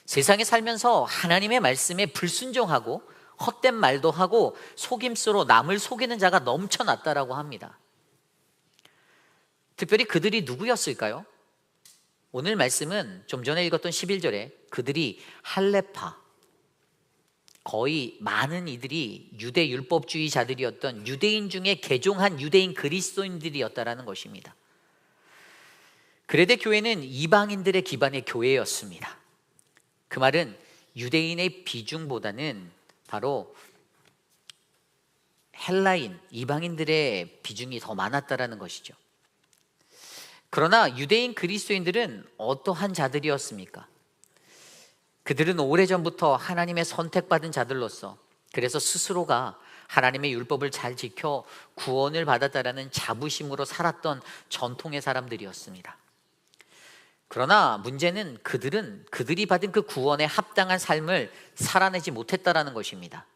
세상에 살면서 하나님의 말씀에 불순종하고 헛된 말도 하고 속임수로 남을 속이는 자가 넘쳐났다라고 합니다. 특별히 그들이 누구였을까요? 오늘 말씀은 좀 전에 읽었던 11절에 그들이 할례파, 거의 많은 이들이 유대 율법주의자들이었던 유대인 중에 개종한 유대인 그리스도인들이었다라는 것입니다. 그레데 교회는 이방인들의 기반의 교회였습니다. 그 말은 유대인의 비중보다는 바로 헬라인, 이방인들의 비중이 더 많았다라는 것이죠. 그러나 유대인 그리스도인들은 어떠한 자들이었습니까? 그들은 오래전부터 하나님의 선택받은 자들로서 그래서 스스로가 하나님의 율법을 잘 지켜 구원을 받았다라는 자부심으로 살았던 전통의 사람들이었습니다. 그러나 문제는 그들이 받은 그 구원에 합당한 삶을 살아내지 못했다라는 것입니다.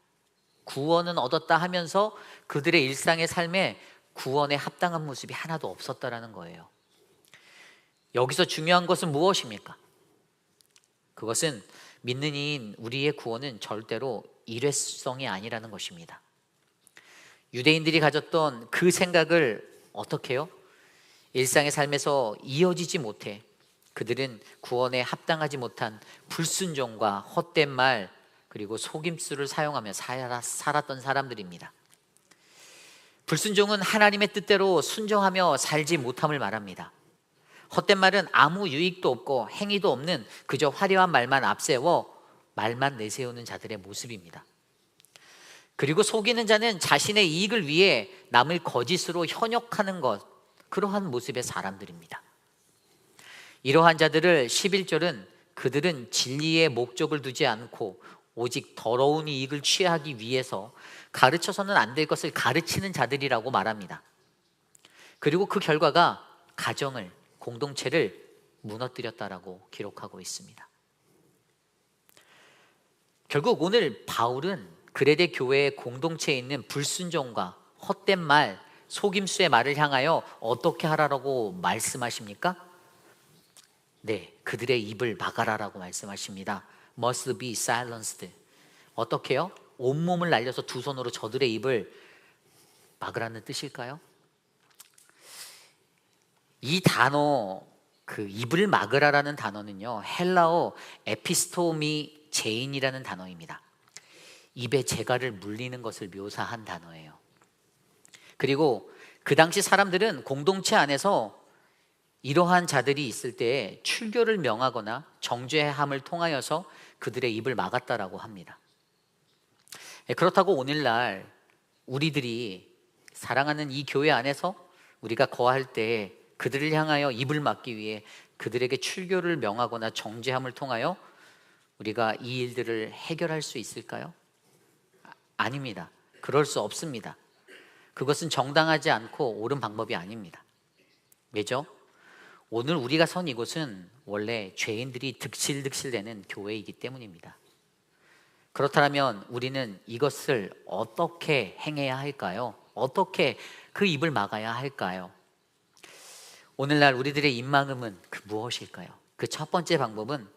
구원은 얻었다 하면서 그들의 일상의 삶에 구원에 합당한 모습이 하나도 없었다라는 거예요. 여기서 중요한 것은 무엇입니까? 그것은 믿는 이인 우리의 구원은 절대로 일회성이 아니라는 것입니다. 유대인들이 가졌던 그 생각을 어떻게 해요? 일상의 삶에서 이어지지 못해 그들은 구원에 합당하지 못한 불순종과 헛된 말 그리고 속임수를 사용하며 살았던 사람들입니다. 불순종은 하나님의 뜻대로 순종하며 살지 못함을 말합니다. 헛된 말은 아무 유익도 없고 행위도 없는 그저 화려한 말만 앞세워 말만 내세우는 자들의 모습입니다. 그리고 속이는 자는 자신의 이익을 위해 남을 거짓으로 현혹하는 것, 그러한 모습의 사람들입니다. 이러한 자들을 11절은 그들은 진리의 목적을 두지 않고 오직 더러운 이익을 취하기 위해서 가르쳐서는 안 될 것을 가르치는 자들이라고 말합니다. 그리고 그 결과가 가정을, 공동체를 무너뜨렸다라고 기록하고 있습니다. 결국 오늘 바울은 그레데 교회의 공동체에 있는 불순종과 헛된 말, 속임수의 말을 향하여 어떻게 하라고 말씀하십니까? 네, 그들의 입을 막아라라고 말씀하십니다. Must be silenced. 어떻게 해요? 온몸을 날려서 두 손으로 저들의 입을 막으라는 뜻일까요? 이 단어, 그 입을 막으라라는 단어는요, 헬라어 에피스토미 제인이라는 단어입니다. 입에 재갈을 물리는 것을 묘사한 단어예요. 그리고 그 당시 사람들은 공동체 안에서 이러한 자들이 있을 때 출교를 명하거나 정죄함을 통하여서 그들의 입을 막았다라고 합니다. 그렇다고 오늘날 우리들이 사랑하는 이 교회 안에서 우리가 거할 때 그들을 향하여 입을 막기 위해 그들에게 출교를 명하거나 정죄함을 통하여 우리가 이 일들을 해결할 수 있을까요? 아닙니다. 그럴 수 없습니다. 그것은 정당하지 않고 옳은 방법이 아닙니다. 왜죠? 오늘 우리가 선 이곳은 원래 죄인들이 득실득실되는 교회이기 때문입니다. 그렇다면 우리는 이것을 어떻게 행해야 할까요? 어떻게 그 입을 막아야 할까요? 오늘날 우리들의 입막음은 무엇일까요? 그 첫 번째 방법은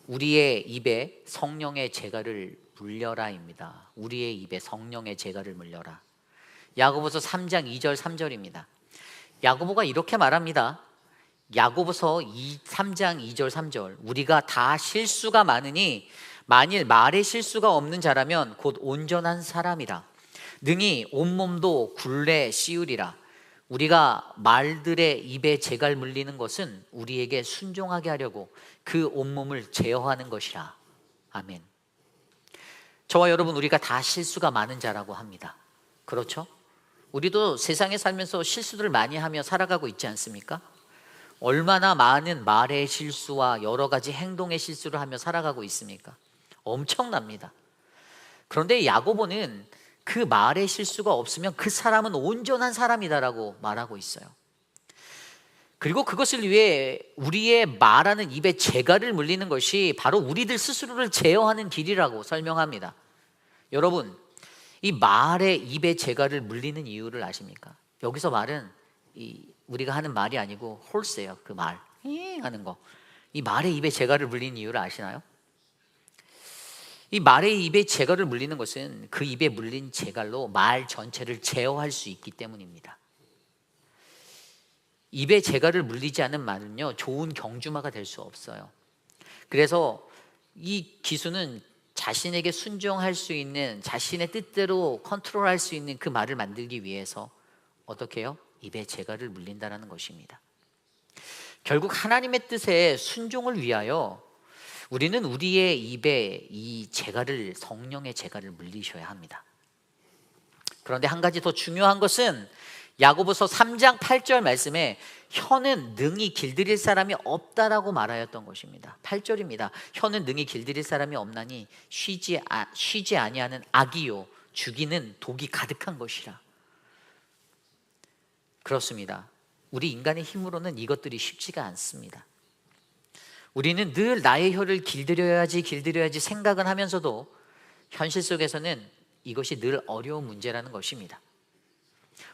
우리의 입에 성령의 재갈을 물려라입니다. 우리의 입에 성령의 재갈을 물려라. 야고보서 3장 2절 3절입니다. 야고보가 이렇게 말합니다. 야고보서 3장 2절 3절 우리가 다 실수가 많으니 만일 말에 실수가 없는 자라면 곧 온전한 사람이라. 능히 온몸도 굴레 씌우리라. 우리가 말들의 입에 재갈 물리는 것은 우리에게 순종하게 하려고 그 온몸을 제어하는 것이라. 아멘. 저와 여러분, 우리가 다 실수가 많은 자라고 합니다. 그렇죠? 우리도 세상에 살면서 실수들을 많이 하며 살아가고 있지 않습니까? 얼마나 많은 말의 실수와 여러 가지 행동의 실수를 하며 살아가고 있습니까? 엄청납니다. 그런데 야고보는 그 말의 실수가 없으면 그 사람은 온전한 사람이다라고 말하고 있어요. 그리고 그것을 위해 우리의 말하는 입에 재갈을 물리는 것이 바로 우리들 스스로를 제어하는 길이라고 설명합니다. 여러분, 이 말의 입에 재갈을 물리는 이유를 아십니까? 여기서 말은 우리가 하는 말이 아니고 홀스예요. 그 말 하는 거. 이 말의 입에 재갈을 물리는 이유를 아시나요? 이 말의 입에 재갈을 물리는 것은 그 입에 물린 재갈로 말 전체를 제어할 수 있기 때문입니다. 입에 재갈을 물리지 않은 말은요, 좋은 경주마가 될 수 없어요. 그래서 이 기수는 자신에게 순종할 수 있는, 자신의 뜻대로 컨트롤할 수 있는 그 말을 만들기 위해서 어떻게 해요? 입에 재갈을 물린다는 것입니다. 결국 하나님의 뜻에 순종을 위하여 우리는 우리의 입에 이 재갈을, 성령의 재갈을 물리셔야 합니다. 그런데 한 가지 더 중요한 것은 야고보서 3장 8절 말씀에 혀는 능히 길들일 사람이 없다라고 말하였던 것입니다. 8절입니다. 혀는 능히 길들일 사람이 없나니 쉬지 아니하는 악이요 죽이는 독이 가득한 것이라. 그렇습니다. 우리 인간의 힘으로는 이것들이 쉽지가 않습니다. 우리는 늘 나의 혀를 길들여야지 생각은 하면서도 현실 속에서는 이것이 늘 어려운 문제라는 것입니다.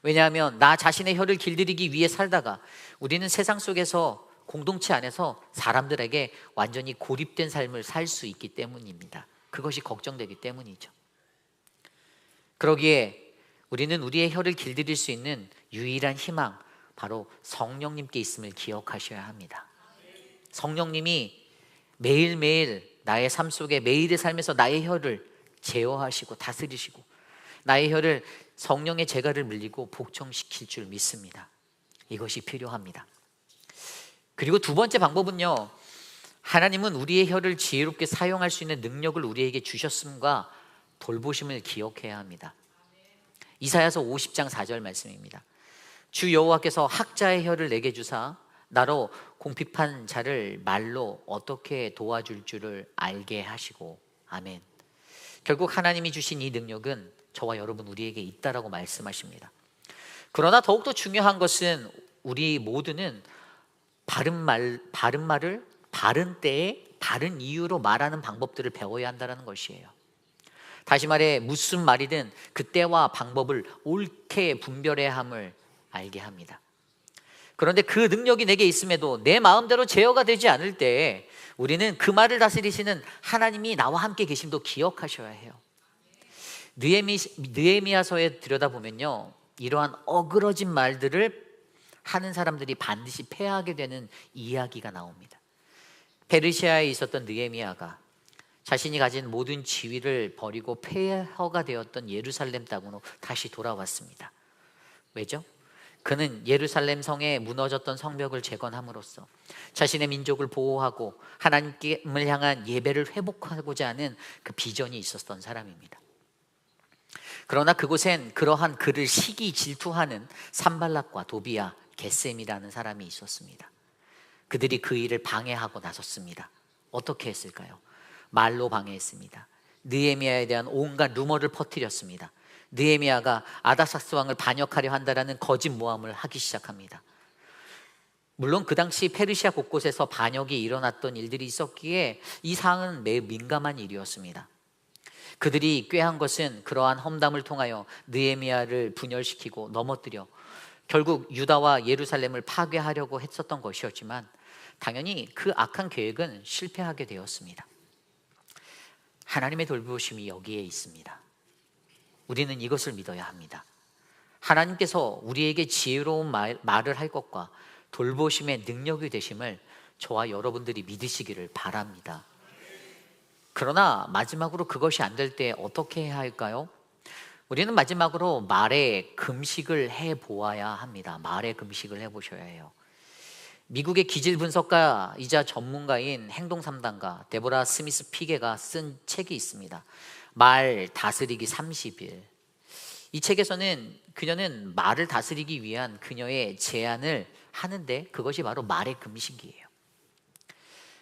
왜냐하면 나 자신의 혀를 길들이기 위해 살다가 우리는 세상 속에서 공동체 안에서 사람들에게 완전히 고립된 삶을 살 수 있기 때문입니다. 그것이 걱정되기 때문이죠. 그러기에 우리는 우리의 혀를 길들일 수 있는 유일한 희망, 바로 성령님께 있음을 기억하셔야 합니다. 성령님이 매일매일 나의 삶 속에, 매일의 삶에서 나의 혀를 제어하시고 다스리시고 나의 혀를 성령의 재갈을 물리고 복종시킬 줄 믿습니다. 이것이 필요합니다. 그리고 두 번째 방법은요, 하나님은 우리의 혀를 지혜롭게 사용할 수 있는 능력을 우리에게 주셨음과 돌보심을 기억해야 합니다. 이사야서 50장 4절 말씀입니다. 주 여호와께서 학자의 혀를 내게 주사 나로 공핍한 자를 말로 어떻게 도와줄 줄을 알게 하시고. 아멘. 결국 하나님이 주신 이 능력은 저와 여러분 우리에게 있다라고 말씀하십니다. 그러나 더욱더 중요한 것은 우리 모두는 바른 말을 바른 때에 바른 이유로 말하는 방법들을 배워야 한다는 것이에요. 다시 말해 무슨 말이든 그때와 방법을 옳게 분별해야 함을 알게 합니다. 그런데 그 능력이 내게 있음에도 내 마음대로 제어가 되지 않을 때 우리는 그 말을 다스리시는 하나님이 나와 함께 계심도 기억하셔야 해요. 느헤미야서에 들여다보면요, 이러한 어그러진 말들을 하는 사람들이 반드시 패하게 되는 이야기가 나옵니다. 페르시아에 있었던 느헤미야가 자신이 가진 모든 지위를 버리고 폐허가 되었던 예루살렘 땅으로 다시 돌아왔습니다. 왜죠? 그는 예루살렘 성에 무너졌던 성벽을 재건함으로써 자신의 민족을 보호하고 하나님을 향한 예배를 회복하고자 하는 그 비전이 있었던 사람입니다. 그러나 그곳엔 그러한 그를 시기 질투하는 산발락과 도비야, 게셈이라는 사람이 있었습니다. 그들이 그 일을 방해하고 나섰습니다. 어떻게 했을까요? 말로 방해했습니다. 느헤미야에 대한 온갖 루머를 퍼뜨렸습니다. 느헤미야가 아닥사스 왕을 반역하려 한다라는 거짓 모함을 하기 시작합니다. 물론 그 당시 페르시아 곳곳에서 반역이 일어났던 일들이 있었기에 이 사항은 매우 민감한 일이었습니다. 그들이 꾀한 것은 그러한 험담을 통하여 느헤미야를 분열시키고 넘어뜨려 결국 유다와 예루살렘을 파괴하려고 했었던 것이었지만 당연히 그 악한 계획은 실패하게 되었습니다. 하나님의 돌보심이 여기에 있습니다. 우리는 이것을 믿어야 합니다. 하나님께서 우리에게 지혜로운 말을 할 것과 돌보심의 능력이 되심을 저와 여러분들이 믿으시기를 바랍니다. 그러나 마지막으로 그것이 안 될 때 어떻게 해야 할까요? 우리는 마지막으로 말의 금식을 해보아야 합니다. 말의 금식을 해보셔야 해요. 미국의 기질 분석가이자 전문가인 행동 3단가 데보라 스미스 피게가 쓴 책이 있습니다. 말 다스리기 30일. 이 책에서는 그녀는 말을 다스리기 위한 그녀의 제안을 하는데 그것이 바로 말의 금식이에요.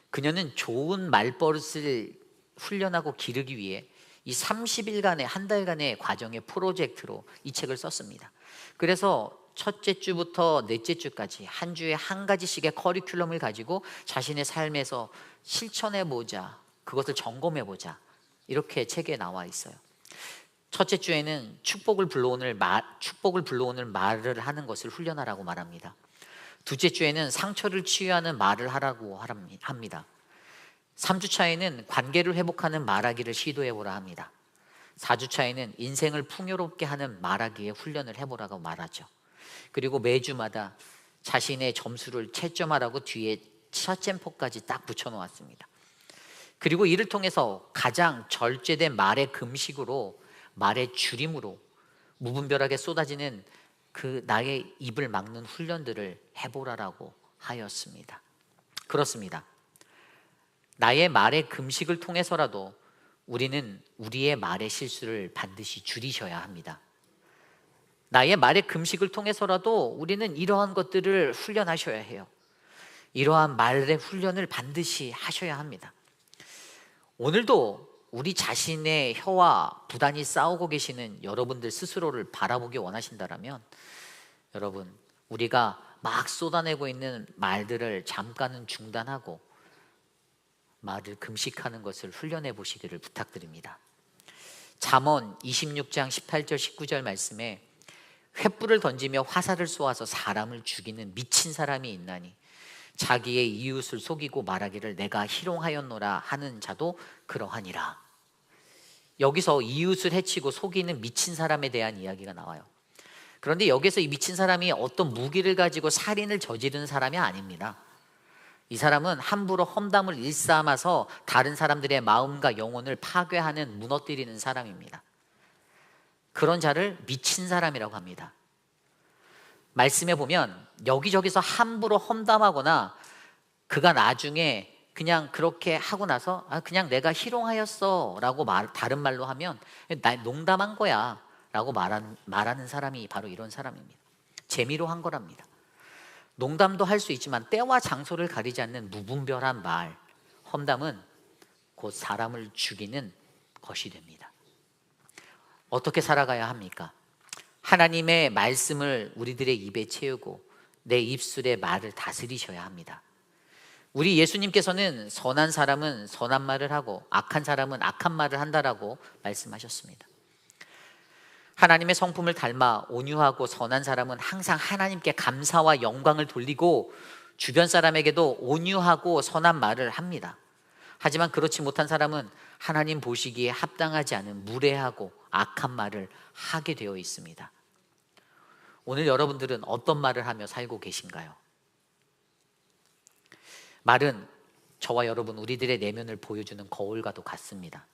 그녀는 좋은 말버릇을 훈련하고 기르기 위해 이 30일간의 한 달간의 과정의 프로젝트로 이 책을 썼습니다. 그래서 첫째 주부터 넷째 주까지 한 주에 한 가지씩의 커리큘럼을 가지고 자신의 삶에서 실천해보자, 그것을 점검해보자, 이렇게 책에 나와 있어요. 첫째 주에는 축복을 불러오는 말을 하는 것을 훈련하라고 말합니다. 둘째 주에는 상처를 치유하는 말을 하라고 합니다. 3주 차에는 관계를 회복하는 말하기를 시도해보라 합니다. 4주 차에는 인생을 풍요롭게 하는 말하기에 훈련을 해보라고 말하죠. 그리고 매주마다 자신의 점수를 채점하라고 뒤에 샷점포까지 딱 붙여놓았습니다. 그리고 이를 통해서 가장 절제된 말의 금식으로, 말의 줄임으로 무분별하게 쏟아지는 그 나의 입을 막는 훈련들을 해보라라고 하였습니다. 그렇습니다. 나의 말의 금식을 통해서라도 우리는 우리의 말의 실수를 반드시 줄이셔야 합니다. 나의 말의 금식을 통해서라도 우리는 이러한 것들을 훈련하셔야 해요. 이러한 말의 훈련을 반드시 하셔야 합니다. 오늘도 우리 자신의 혀와 부단히 싸우고 계시는 여러분들 스스로를 바라보기 원하신다면 여러분, 우리가 막 쏟아내고 있는 말들을 잠깐은 중단하고 말을 금식하는 것을 훈련해 보시기를 부탁드립니다. 잠언 26장 18절 19절 말씀에 횃불을 던지며 화살을 쏘아서 사람을 죽이는 미친 사람이 있나니 자기의 이웃을 속이고 말하기를 내가 희롱하였노라 하는 자도 그러하니라. 여기서 이웃을 해치고 속이는 미친 사람에 대한 이야기가 나와요. 그런데 여기서 이 미친 사람이 어떤 무기를 가지고 살인을 저지르는 사람이 아닙니다. 이 사람은 함부로 험담을 일삼아서 다른 사람들의 마음과 영혼을 파괴하는, 무너뜨리는 사람입니다. 그런 자를 미친 사람이라고 합니다. 말씀에 보면 여기저기서 함부로 험담하거나 그가 나중에 그냥 그렇게 하고 나서 그냥 내가 희롱하였어 라고 다른 말로 하면 나 농담한 거야 라고 말하는 사람이 바로 이런 사람입니다. 재미로 한 거랍니다. 농담도 할 수 있지만 때와 장소를 가리지 않는 무분별한 말, 험담은 곧 사람을 죽이는 것이 됩니다. 어떻게 살아가야 합니까? 하나님의 말씀을 우리들의 입에 채우고 내 입술의 말을 다스리셔야 합니다. 우리 예수님께서는 선한 사람은 선한 말을 하고 악한 사람은 악한 말을 한다라고 말씀하셨습니다. 하나님의 성품을 닮아 온유하고 선한 사람은 항상 하나님께 감사와 영광을 돌리고 주변 사람에게도 온유하고 선한 말을 합니다. 하지만 그렇지 못한 사람은 하나님 보시기에 합당하지 않은 무례하고 악한 말을 하게 되어 있습니다. 오늘 여러분들은 어떤 말을 하며 살고 계신가요? 말은 저와 여러분 우리들의 내면을 보여주는 거울과도 같습니다.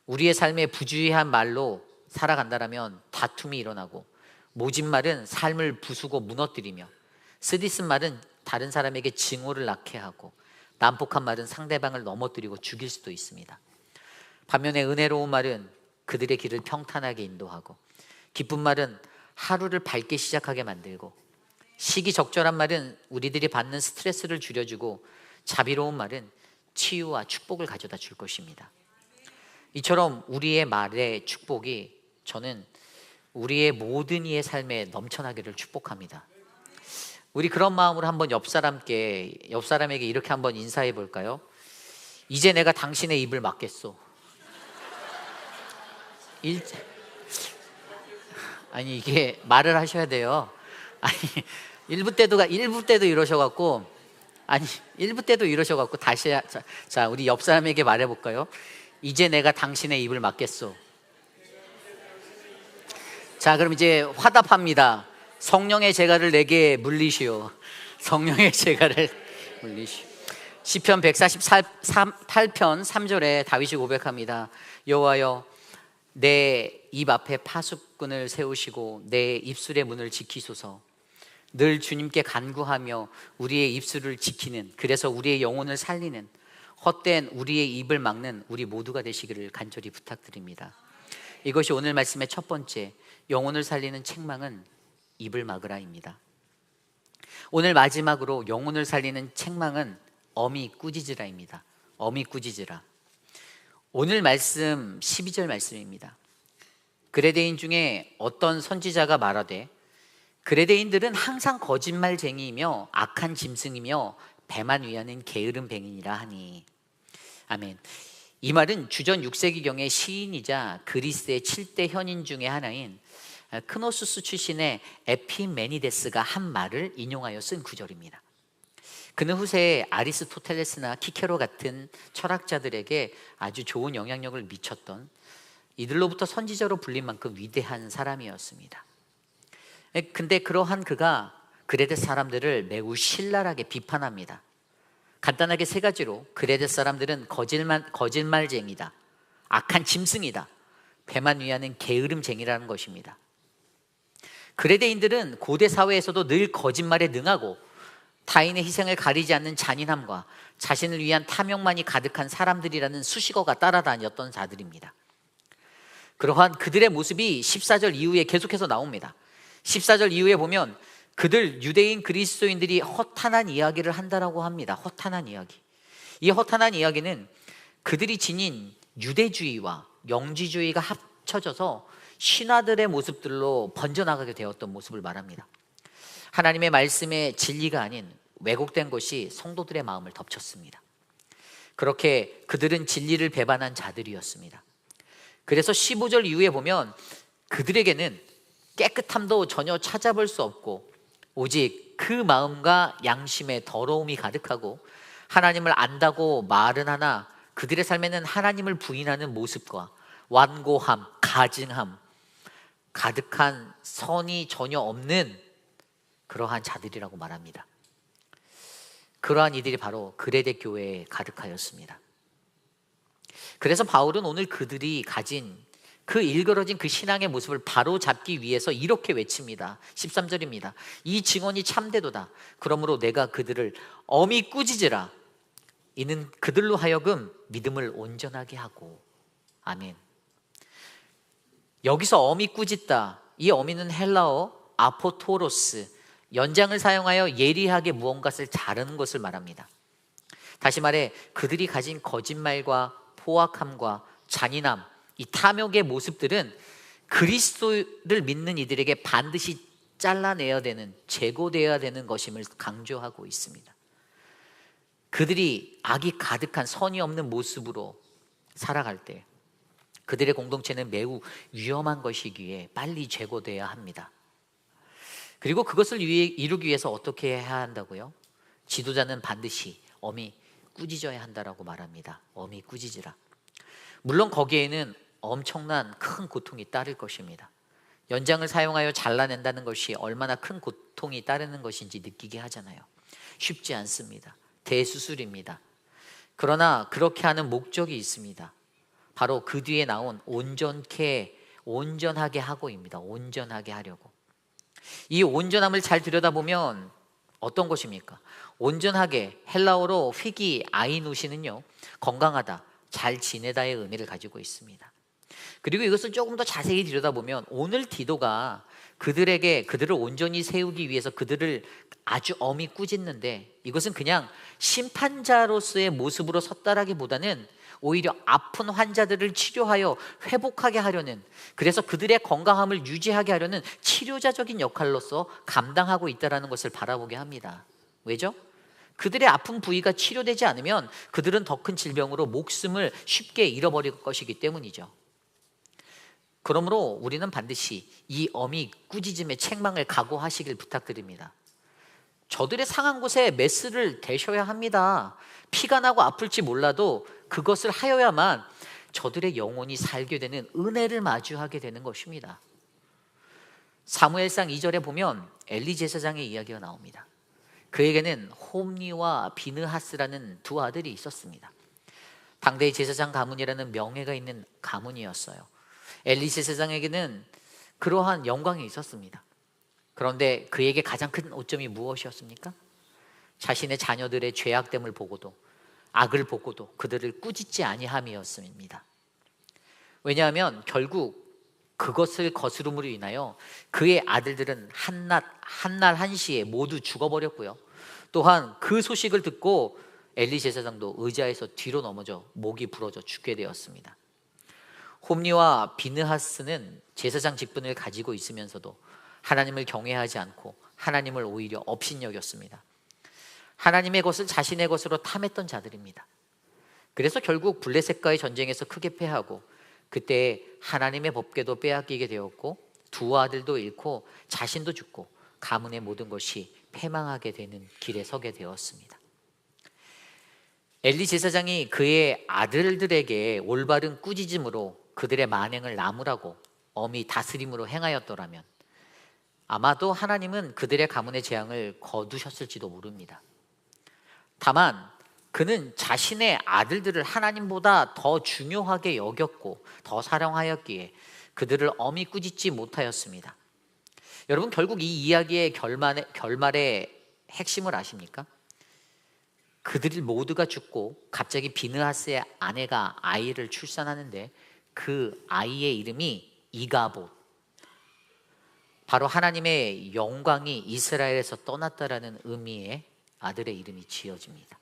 우리의 삶에 부주의한 말로 살아간다면 다툼이 일어나고, 모진 말은 삶을 부수고 무너뜨리며, 쓰디쓴 말은 다른 사람에게 증오를 낳게 하고, 난폭한 말은 상대방을 넘어뜨리고 죽일 수도 있습니다. 반면에 은혜로운 말은 그들의 길을 평탄하게 인도하고, 기쁜 말은 하루를 밝게 시작하게 만들고, 시기적절한 말은 우리들이 받는 스트레스를 줄여주고, 자비로운 말은 치유와 축복을 가져다 줄 것입니다. 이처럼 우리의 말의 축복이 저는 우리의 모든 이의 삶에 넘쳐나기를 축복합니다. 우리 그런 마음으로 한번 옆 사람에게 이렇게 한번 인사해 볼까요? 이제 내가 당신의 입을 막겠소. 아니 이게 말을 하셔야 돼요. 아니 1부 때도 이러셔갖고, 아니 1부 때도 이러셔갖고 다시 자 우리 옆 사람에게 말해 볼까요? 이제 내가 당신의 입을 막겠소. 자 그럼 이제 화답합니다. 성령의 제가를 내게 물리시오. 성령의 제가를 물리시오. 시편 148편 3절에 다윗이 고백합니다. 여호와여, 내 입 앞에 파수꾼을 세우시고 내 입술의 문을 지키소서. 늘 주님께 간구하며 우리의 입술을 지키는, 그래서 우리의 영혼을 살리는, 헛된 우리의 입을 막는 우리 모두가 되시기를 간절히 부탁드립니다. 이것이 오늘 말씀의 첫 번째, 영혼을 살리는 책망은 입을 막으라입니다. 오늘 마지막으로 영혼을 살리는 책망은 어미 꾸짖으라입니다. 어미 꾸짖으라. 오늘 말씀 12절 말씀입니다. 그레데인 중에 어떤 선지자가 말하되, 그레데인들은 항상 거짓말쟁이이며 악한 짐승이며 배만 위하는 게으른 뱅이니라 하니. 아멘. 이 말은 주전 6세기경의 시인이자 그리스의 7대 현인 중에 하나인 크노수스 출신의 에피메니데스가 한 말을 인용하여 쓴 구절입니다. 그는 후세에 아리스토텔레스나 키케로 같은 철학자들에게 아주 좋은 영향력을 미쳤던, 이들로부터 선지자로 불린 만큼 위대한 사람이었습니다. 근데 그러한 그가 그레데 사람들을 매우 신랄하게 비판합니다. 간단하게 세 가지로 그레데 사람들은 거짓말쟁이다, 악한 짐승이다, 배만 위하는 게으름쟁이라는 것입니다. 그레데인들은 고대 사회에서도 늘 거짓말에 능하고 타인의 희생을 가리지 않는 잔인함과 자신을 위한 탐욕만이 가득한 사람들이라는 수식어가 따라다녔던 자들입니다. 그러한 그들의 모습이 14절 이후에 계속해서 나옵니다. 14절 이후에 보면 그들 유대인 그리스도인들이 허탄한 이야기를 한다라고 합니다. 허탄한 이야기. 이 허탄한 이야기는 그들이 지닌 유대주의와 영지주의가 합쳐져서 신화들의 모습들로 번져나가게 되었던 모습을 말합니다. 하나님의 말씀의 진리가 아닌 왜곡된 것이 성도들의 마음을 덮쳤습니다. 그렇게 그들은 진리를 배반한 자들이었습니다. 그래서 15절 이후에 보면 그들에게는 깨끗함도 전혀 찾아볼 수 없고 오직 그 마음과 양심의 더러움이 가득하고 하나님을 안다고 말은 하나 그들의 삶에는 하나님을 부인하는 모습과 완고함, 가증함 가득한 선이 전혀 없는 그러한 자들이라고 말합니다. 그러한 이들이 바로 그레데 교회에 가득하였습니다. 그래서 바울은 오늘 그들이 가진 그 일그러진 그 신앙의 모습을 바로 잡기 위해서 이렇게 외칩니다. 13절입니다. 이 증언이 참되도다. 그러므로 내가 그들을 엄히 꾸짖으라. 이는 그들로 하여금 믿음을 온전하게 하고. 아멘. 여기서 엄히 꾸짖다. 이 어미는 헬라어 아포토로스, 연장을 사용하여 예리하게 무언가를 자르는 것을 말합니다. 다시 말해 그들이 가진 거짓말과 포악함과 잔인함, 이 탐욕의 모습들은 그리스도를 믿는 이들에게 반드시 잘라내야 되는, 제거되어야 되는 것임을 강조하고 있습니다. 그들이 악이 가득한 선이 없는 모습으로 살아갈 때 그들의 공동체는 매우 위험한 것이기에 빨리 제거되어야 합니다. 그리고 그것을 이루기 위해서 어떻게 해야 한다고요? 지도자는 반드시 엄히 꾸짖어야 한다라고 말합니다. 엄히 꾸짖으라. 물론 거기에는 엄청난 큰 고통이 따를 것입니다. 연장을 사용하여 잘라낸다는 것이 얼마나 큰 고통이 따르는 것인지 느끼게 하잖아요. 쉽지 않습니다. 대수술입니다. 그러나 그렇게 하는 목적이 있습니다. 바로 그 뒤에 나온 온전하게 하고입니다. 온전하게 하려고. 이 온전함을 잘 들여다보면 어떤 것입니까? 온전하게, 헬라어로 휘기 아이누시는요, 건강하다, 잘 지내다의 의미를 가지고 있습니다. 그리고 이것을 조금 더 자세히 들여다보면 오늘 디도가 그들을 온전히 세우기 위해서 그들을 아주 엄히 꾸짖는데, 이것은 그냥 심판자로서의 모습으로 섰다라기보다는 오히려 아픈 환자들을 치료하여 회복하게 하려는, 그래서 그들의 건강함을 유지하게 하려는 치료자적인 역할로서 감당하고 있다는 것을 바라보게 합니다. 왜죠? 그들의 아픈 부위가 치료되지 않으면 그들은 더 큰 질병으로 목숨을 쉽게 잃어버릴 것이기 때문이죠. 그러므로 우리는 반드시 이 어미 꾸짖음의 책망을 각오하시길 부탁드립니다. 저들의 상한 곳에 메스를 대셔야 합니다. 피가 나고 아플지 몰라도 그것을 하여야만 저들의 영혼이 살게 되는 은혜를 마주하게 되는 것입니다. 사무엘상 2절에 보면 엘리 제사장의 이야기가 나옵니다. 그에게는 홈니와 비느하스라는 두 아들이 있었습니다. 당대의 제사장 가문이라는 명예가 있는 가문이었어요. 엘리 제사장에게는 그러한 영광이 있었습니다. 그런데 그에게 가장 큰 오점이 무엇이었습니까? 자신의 자녀들의 죄악됨을 보고도, 악을 보고도 그들을 꾸짖지 아니함이었습니다. 왜냐하면 결국 그것을 거스름으로 인하여 그의 아들들은 한날 한시에 모두 죽어버렸고요. 또한 그 소식을 듣고 엘리 제사장도 의자에서 뒤로 넘어져 목이 부러져 죽게 되었습니다. 홈니와 비느하스는 제사장 직분을 가지고 있으면서도 하나님을 경외하지 않고 하나님을 오히려 업신여겼습니다. 하나님의 것을 자신의 것으로 탐했던 자들입니다. 그래서 결국 블레셋과의 전쟁에서 크게 패하고 그때 하나님의 법궤도 빼앗기게 되었고 두 아들도 잃고 자신도 죽고 가문의 모든 것이 패망하게 되는 길에 서게 되었습니다. 엘리 제사장이 그의 아들들에게 올바른 꾸짖음으로 그들의 만행을 나무라고 엄히 다스림으로 행하였더라면 아마도 하나님은 그들의 가문의 재앙을 거두셨을지도 모릅니다. 다만 그는 자신의 아들들을 하나님보다 더 중요하게 여겼고 더 사랑하였기에 그들을 엄히 꾸짖지 못하였습니다. 여러분, 결국 이 이야기의 결말의 핵심을 아십니까? 그들 모두가 죽고 갑자기 비느하스의 아내가 아이를 출산하는데 그 아이의 이름이 이가봇, 바로 하나님의 영광이 이스라엘에서 떠났다라는 의미의 아들의 이름이 지어집니다.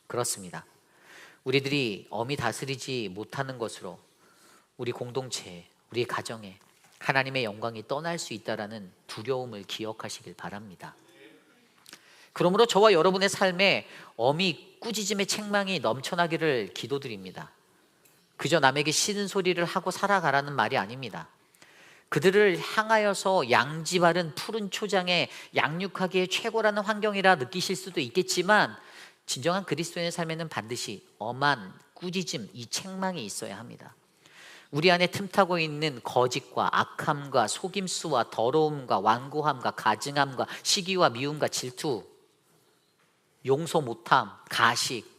그렇습니다. 우리들이 엄히 다스리지 못하는 것으로 우리 공동체에, 우리 가정에 하나님의 영광이 떠날 수 있다라는 두려움을 기억하시길 바랍니다. 그러므로 저와 여러분의 삶에 엄히 꾸짖음의 책망이 넘쳐나기를 기도드립니다. 그저 남에게 싫은 소리를 하고 살아가라는 말이 아닙니다. 그들을 향하여서 양지 바른 푸른 초장에 양육하기에 최고라는 환경이라 느끼실 수도 있겠지만 진정한 그리스도인의 삶에는 반드시 엄한 꾸짖음, 이 책망이 있어야 합니다. 우리 안에 틈타고 있는 거짓과 악함과 속임수와 더러움과 완고함과 가증함과 시기와 미움과 질투, 용서 못함, 가식,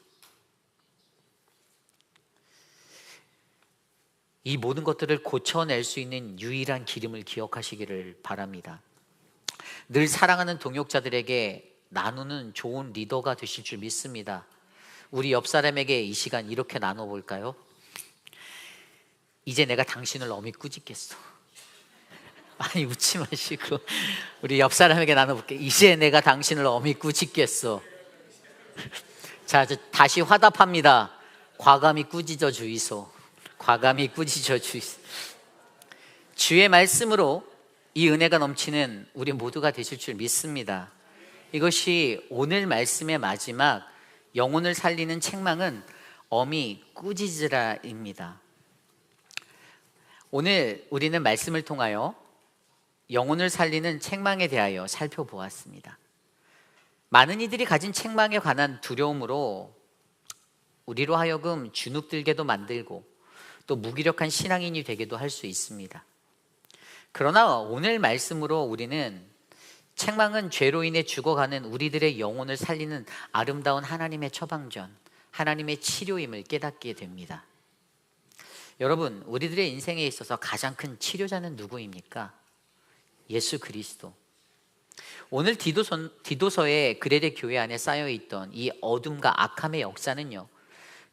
이 모든 것들을 고쳐낼 수 있는 유일한 기름을 기억하시기를 바랍니다. 늘 사랑하는 동역자들에게 나누는 좋은 리더가 되실 줄 믿습니다. 우리 옆 사람에게 이 시간 이렇게 나눠볼까요? 이제 내가 당신을 엄히 꾸짖겠어. 아니, 웃지 마시고 우리 옆 사람에게 나눠볼게. 이제 내가 당신을 엄히 꾸짖겠어. 자, 다시 화답합니다. 과감히 꾸짖어 주이소. 과감히 꾸짖어 주이소. 주의 말씀으로 이 은혜가 넘치는 우리 모두가 되실 줄 믿습니다. 이것이 오늘 말씀의 마지막 영혼을 살리는 책망은 엄히 꾸짖으라입니다. 오늘 우리는 말씀을 통하여 영혼을 살리는 책망에 대하여 살펴보았습니다. 많은 이들이 가진 책망에 관한 두려움으로 우리로 하여금 주눅들게도 만들고 또 무기력한 신앙인이 되게도 할 수 있습니다. 그러나 오늘 말씀으로 우리는 책망은 죄로 인해 죽어가는 우리들의 영혼을 살리는 아름다운 하나님의 처방전, 하나님의 치료임을 깨닫게 됩니다. 여러분, 우리들의 인생에 있어서 가장 큰 치료자는 누구입니까? 예수 그리스도. 오늘 디도서의 그레데 교회 안에 쌓여있던 이 어둠과 악함의 역사는요,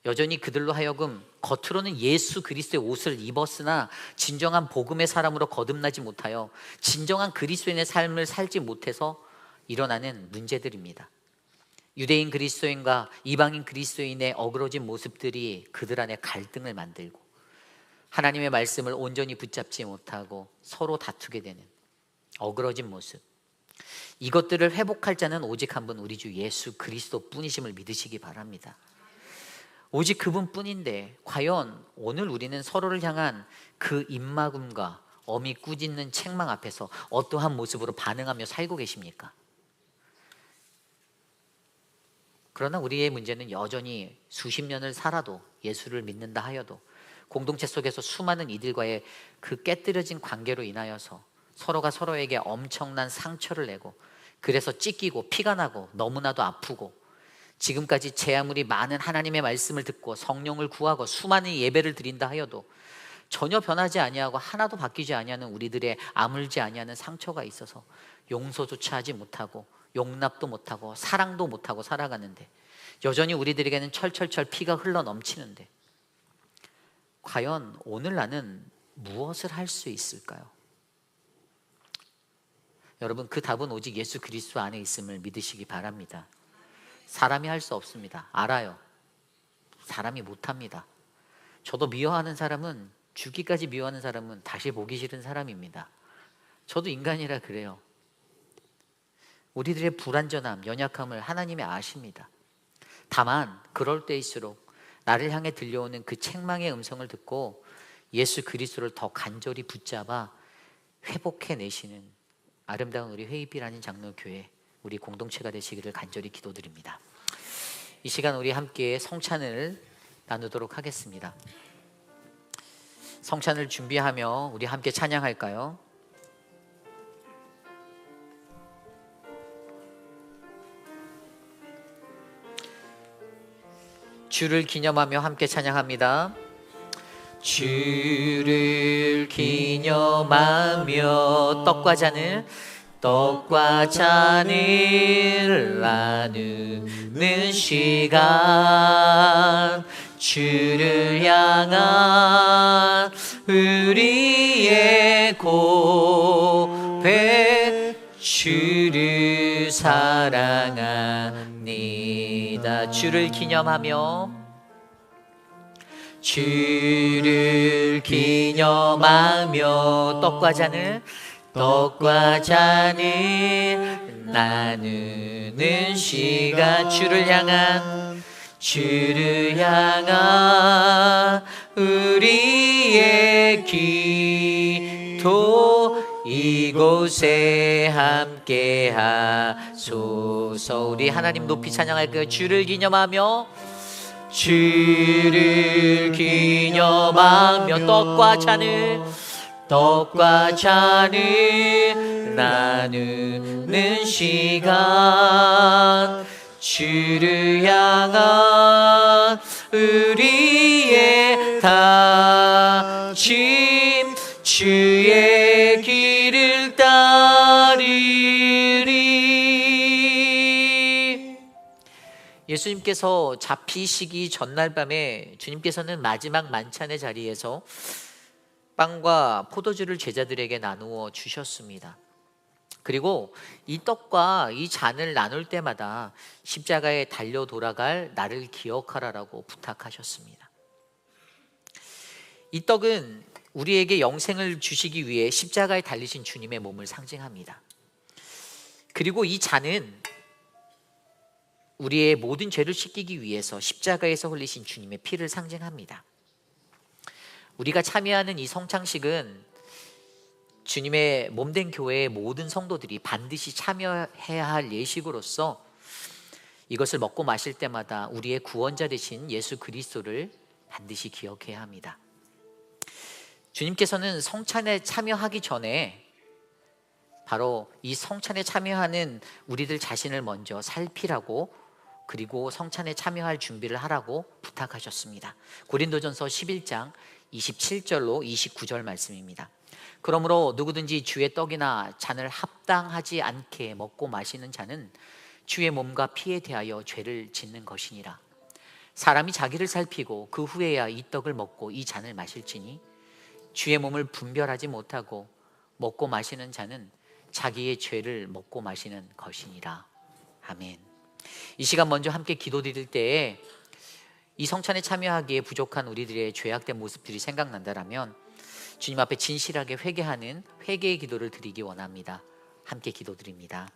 여전히 그들로 하여금 겉으로는 예수 그리스도의 옷을 입었으나 진정한 복음의 사람으로 거듭나지 못하여 진정한 그리스도인의 삶을 살지 못해서 일어나는 문제들입니다. 유대인 그리스도인과 이방인 그리스도인의 어그러진 모습들이 그들 안에 갈등을 만들고 하나님의 말씀을 온전히 붙잡지 못하고 서로 다투게 되는 어그러진 모습, 이것들을 회복할 자는 오직 한 분, 우리 주 예수 그리스도 뿐이심을 믿으시기 바랍니다. 오직 그분뿐인데 과연 오늘 우리는 서로를 향한 그 입막음과 어미 꾸짖는 책망 앞에서 어떠한 모습으로 반응하며 살고 계십니까? 그러나 우리의 문제는 여전히 수십 년을 살아도, 예수를 믿는다 하여도 공동체 속에서 수많은 이들과의 그 깨뜨려진 관계로 인하여서 서로가 서로에게 엄청난 상처를 내고, 그래서 찢기고 피가 나고 너무나도 아프고, 지금까지 제 아무리 많은 하나님의 말씀을 듣고 성령을 구하고 수많은 예배를 드린다 하여도 전혀 변하지 아니하고 하나도 바뀌지 아니하는 우리들의 아물지 아니하는 상처가 있어서 용서조차 하지 못하고 용납도 못하고 사랑도 못하고 살아가는데, 여전히 우리들에게는 철철철 피가 흘러 넘치는데, 과연 오늘 나는 무엇을 할 수 있을까요? 여러분, 그 답은 오직 예수 그리스도 안에 있음을 믿으시기 바랍니다. 사람이 할 수 없습니다. 알아요. 사람이 못합니다. 저도 미워하는 사람은, 죽기까지 미워하는 사람은 다시 보기 싫은 사람입니다. 저도 인간이라 그래요. 우리들의 불완전함, 연약함을 하나님이 아십니다. 다만 그럴 때일수록 나를 향해 들려오는 그 책망의 음성을 듣고 예수 그리스도를 더 간절히 붙잡아 회복해내시는 아름다운 우리 회의비라는 장로교회, 우리 공동체가 되시기를 간절히 기도드립니다. 이 시간 우리 함께 성찬을 나누도록 하겠습니다. 성찬을 준비하며 우리 함께 찬양할까요? 주를 기념하며 함께 찬양합니다. 주를 기념하며 떡과 잔을 나누는 시간, 주를 향한 우리의 고백, 주를 사랑합니다. 주를 기념하며, 주를 기념하며 떡과 잔을 나누는 시간, 주를 향한 우리의 기도, 이곳에 함께 하소서. 우리 하나님 높이 찬양할까요? 주를 기념하며 떡과 잔을 나누는 시간, 주를 향한 우리의 다짐, 주의 길을 따르리. 예수님께서 잡히시기 전날 밤에 주님께서는 마지막 만찬의 자리에서 빵과 포도주를 제자들에게 나누어 주셨습니다. 그리고 이 떡과 이 잔을 나눌 때마다 십자가에 달려 돌아갈 나를 기억하라라고 부탁하셨습니다. 이 떡은 우리에게 영생을 주시기 위해 십자가에 달리신 주님의 몸을 상징합니다. 그리고 이 잔은 우리의 모든 죄를 씻기기 위해서 십자가에서 흘리신 주님의 피를 상징합니다. 우리가 참여하는 이 성찬식은 주님의 몸된 교회의 모든 성도들이 반드시 참여해야 할 예식으로서 이것을 먹고 마실 때마다 우리의 구원자 되신 예수 그리스도를 반드시 기억해야 합니다. 주님께서는 성찬에 참여하기 전에 바로 이 성찬에 참여하는 우리들 자신을 먼저 살피라고, 그리고 성찬에 참여할 준비를 하라고 부탁하셨습니다. 고린도전서 11장 27절로 29절 말씀입니다. 그러므로 누구든지 주의 떡이나 잔을 합당하지 않게 먹고 마시는 자는 주의 몸과 피에 대하여 죄를 짓는 것이니라. 사람이 자기를 살피고 그 후에야 이 떡을 먹고 이 잔을 마실지니 주의 몸을 분별하지 못하고 먹고 마시는 자는 자기의 죄를 먹고 마시는 것이니라. 아멘. 이 시간 먼저 함께 기도드릴 때에 이 성찬에 참여하기에 부족한 우리들의 죄악된 모습들이 생각난다라면 주님 앞에 진실하게 회개하는 회개의 기도를 드리기 원합니다. 함께 기도드립니다.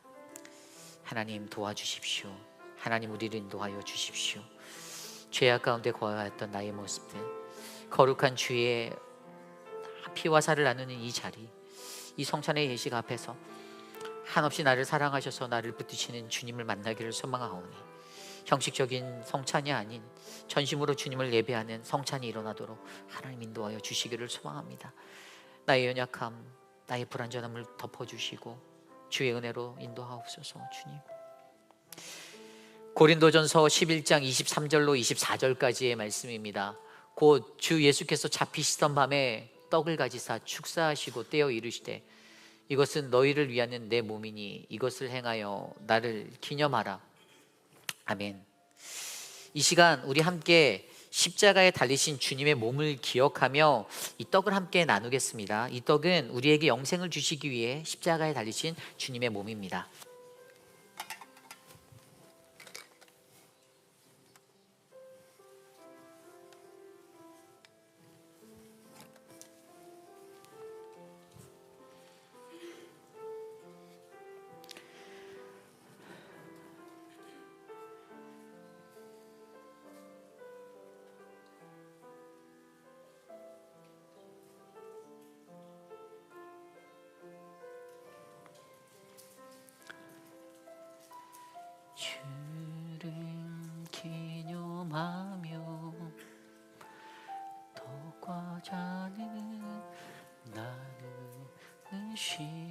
하나님 도와주십시오. 하나님 우리를 인도하여 주십시오. 죄악 가운데 거하였던 나의 모습들, 거룩한 주의 피와 살을 나누는 이 자리, 이 성찬의 예식 앞에서 한없이 나를 사랑하셔서 나를 붙드시는 주님을 만나기를 소망하오니 형식적인 성찬이 아닌 전심으로 주님을 예배하는 성찬이 일어나도록 하나님 인도하여 주시기를 소망합니다. 나의 연약함, 나의 불완전함을 덮어주시고 주의 은혜로 인도하옵소서. 주님, 고린도전서 11장 23절로 24절까지의 말씀입니다. 곧 주 예수께서 잡히시던 밤에 떡을 가지사 축사하시고 떼어 이르시되 이것은 너희를 위하는 내 몸이니 이것을 행하여 나를 기념하라. 아멘. 이 시간 우리 함께 십자가에 달리신 주님의 몸을 기억하며 이 떡을 함께 나누겠습니다. 이 떡은 우리에게 영생을 주시기 위해 십자가에 달리신 주님의 몸입니다. 주를 기념하며 떡과 잔을 나누시라.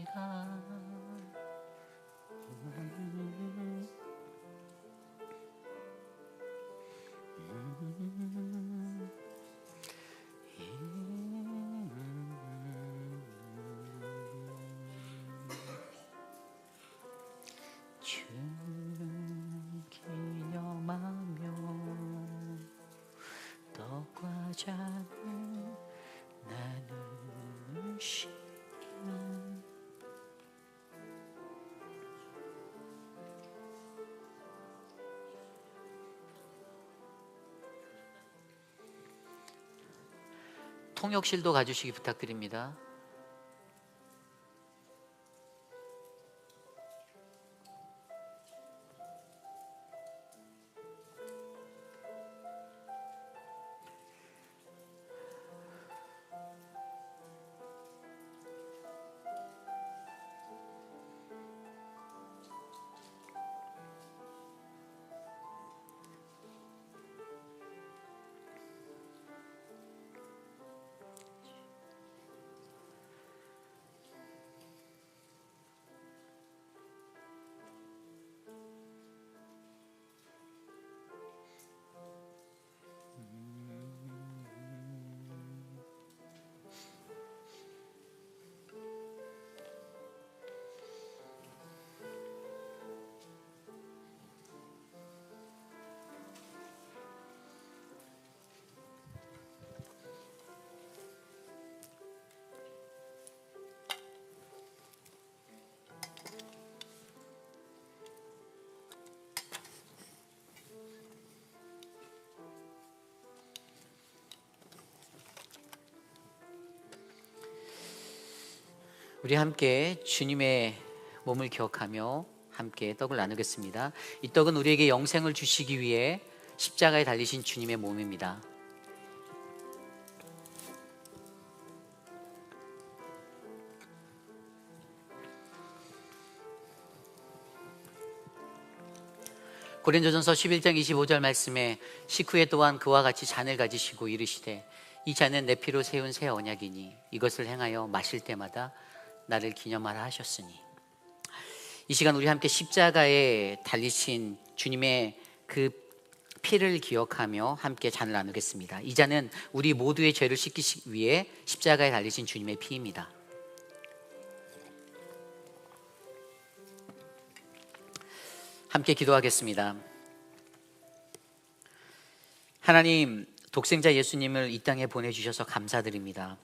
떡과 잔을 나누시라. 통역실도 가주시기 부탁드립니다. 우리 함께 주님의 몸을 기억하며 함께 떡을 나누겠습니다. 이 떡은 우리에게 영생을 주시기 위해 십자가에 달리신 주님의 몸입니다. 고린도전서 11장 25절 말씀에 식후에 또한 그와 같이 잔을 가지시고 이르시되 이 잔은 내 피로 세운 새 언약이니 이것을 행하여 마실 때마다 나를 기념하라 하셨으니. 이 시간 우리 함께 십자가에 달리신 주님의 그 피를 기억하며 함께 잔을 나누겠습니다. 이 잔은 우리 모두의 죄를 씻기기 위해 십자가에 달리신 주님의 피입니다. 함께 기도하겠습니다. 하나님, 독생자 예수님을 이 땅에 보내주셔서 감사드립니다.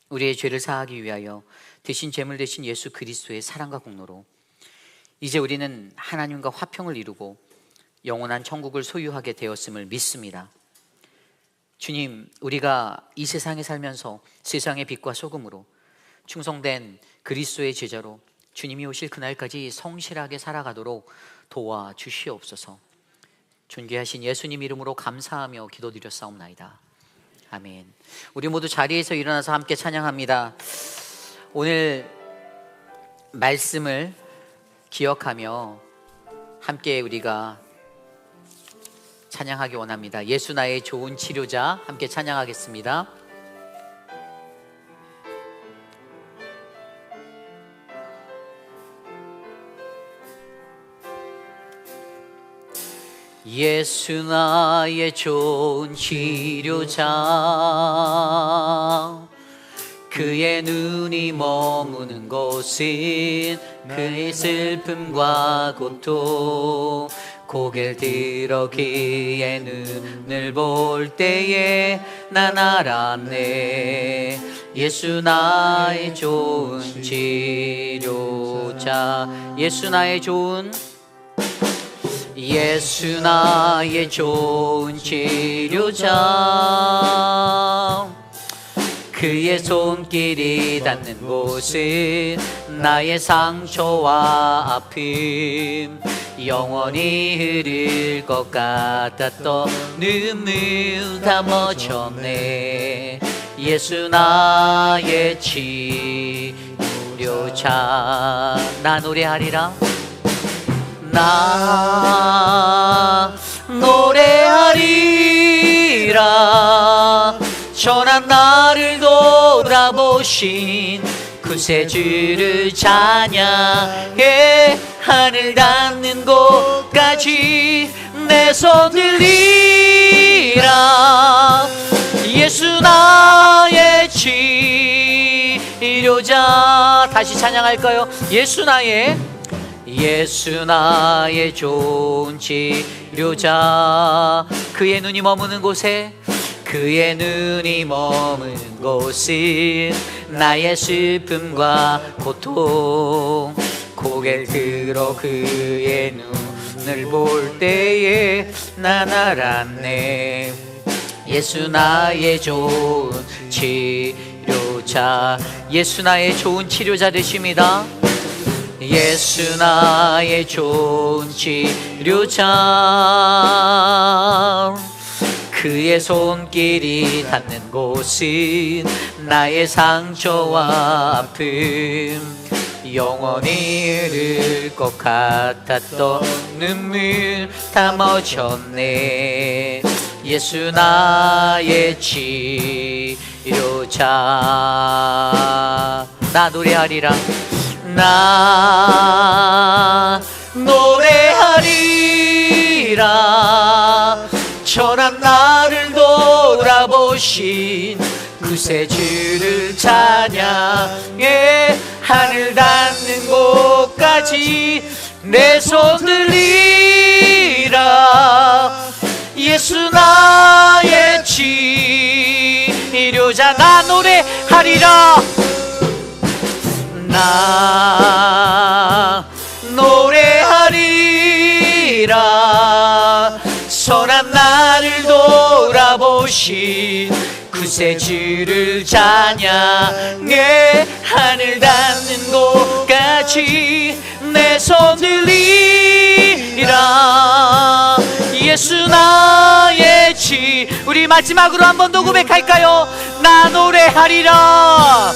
우리의 죄를 사하기 위하여 대신 제물 되신 예수 그리스도의 사랑과 공로로 이제 우리는 하나님과 화평을 이루고 영원한 천국을 소유하게 되었음을 믿습니다. 주님, 우리가 이 세상에 살면서 세상의 빛과 소금으로 충성된 그리스도의 제자로 주님이 오실 그날까지 성실하게 살아가도록 도와주시옵소서. 존귀하신 예수님 이름으로 감사하며 기도드렸사옵나이다. 아멘. 우리 모두 자리에서 일어나서 함께 찬양합니다. 오늘 말씀을 기억하며 함께 우리가 찬양하기 원합니다. 예수 나의 좋은 치료자, 함께 찬양하겠습니다. 예수 나의 좋은 치료자, 그의 눈이 머무는 곳은 그의 슬픔과 고통, 고개를 들어 그의 눈을 볼 때에 난 알았네. 예수 나의 좋은 치료자, 예수 나의 좋은, 예수 나의 좋은 치료자, 그의 손길이 닿는 곳은 나의 상처와 아픔, 영원히 흐를 것 같았던 눈물 다 멈췄네. 예수 나의 치료자, 나 노래하리라, 나 노래하리라. 전한 나를 돌아보신 구세주를 찬양해. 하늘 닿는 곳까지 내 손 들리라. 예수 나의 치료자, 다시 찬양할까요? 예수 나의 좋은 치료자, 그의 눈이 머무는 곳에, 그의 눈이 머무는 곳은 나의 슬픔과 고통, 고개를 들어 그의 눈을 볼 때에 난 알았네. 예수 나의 좋은 치료자, 예수 나의 좋은 치료자 되십니다. 예수 나의 좋은 치료자, 그의 손길이 닿는 곳은 나의 상처와 아픔, 영원히 흐를 것 같았던 눈물 다 멈췄네. 예수 나의 치료자, 나 노래하리라, 나 노래하리라. 전한 나를 돌아보신 구세주를 찬양해. 하늘 닿는 곳까지 내 손 들리라. 예수 나의 치료자, 나 노래하리라, 나 노래하리라. 선한 나를 돌아보신 구세주를 찬양해. 하늘 닿는 곳까지 내 손 들리라. 예수 나의 우리 마지막으로 한 번 더 고백할까요? 나 노래하리라,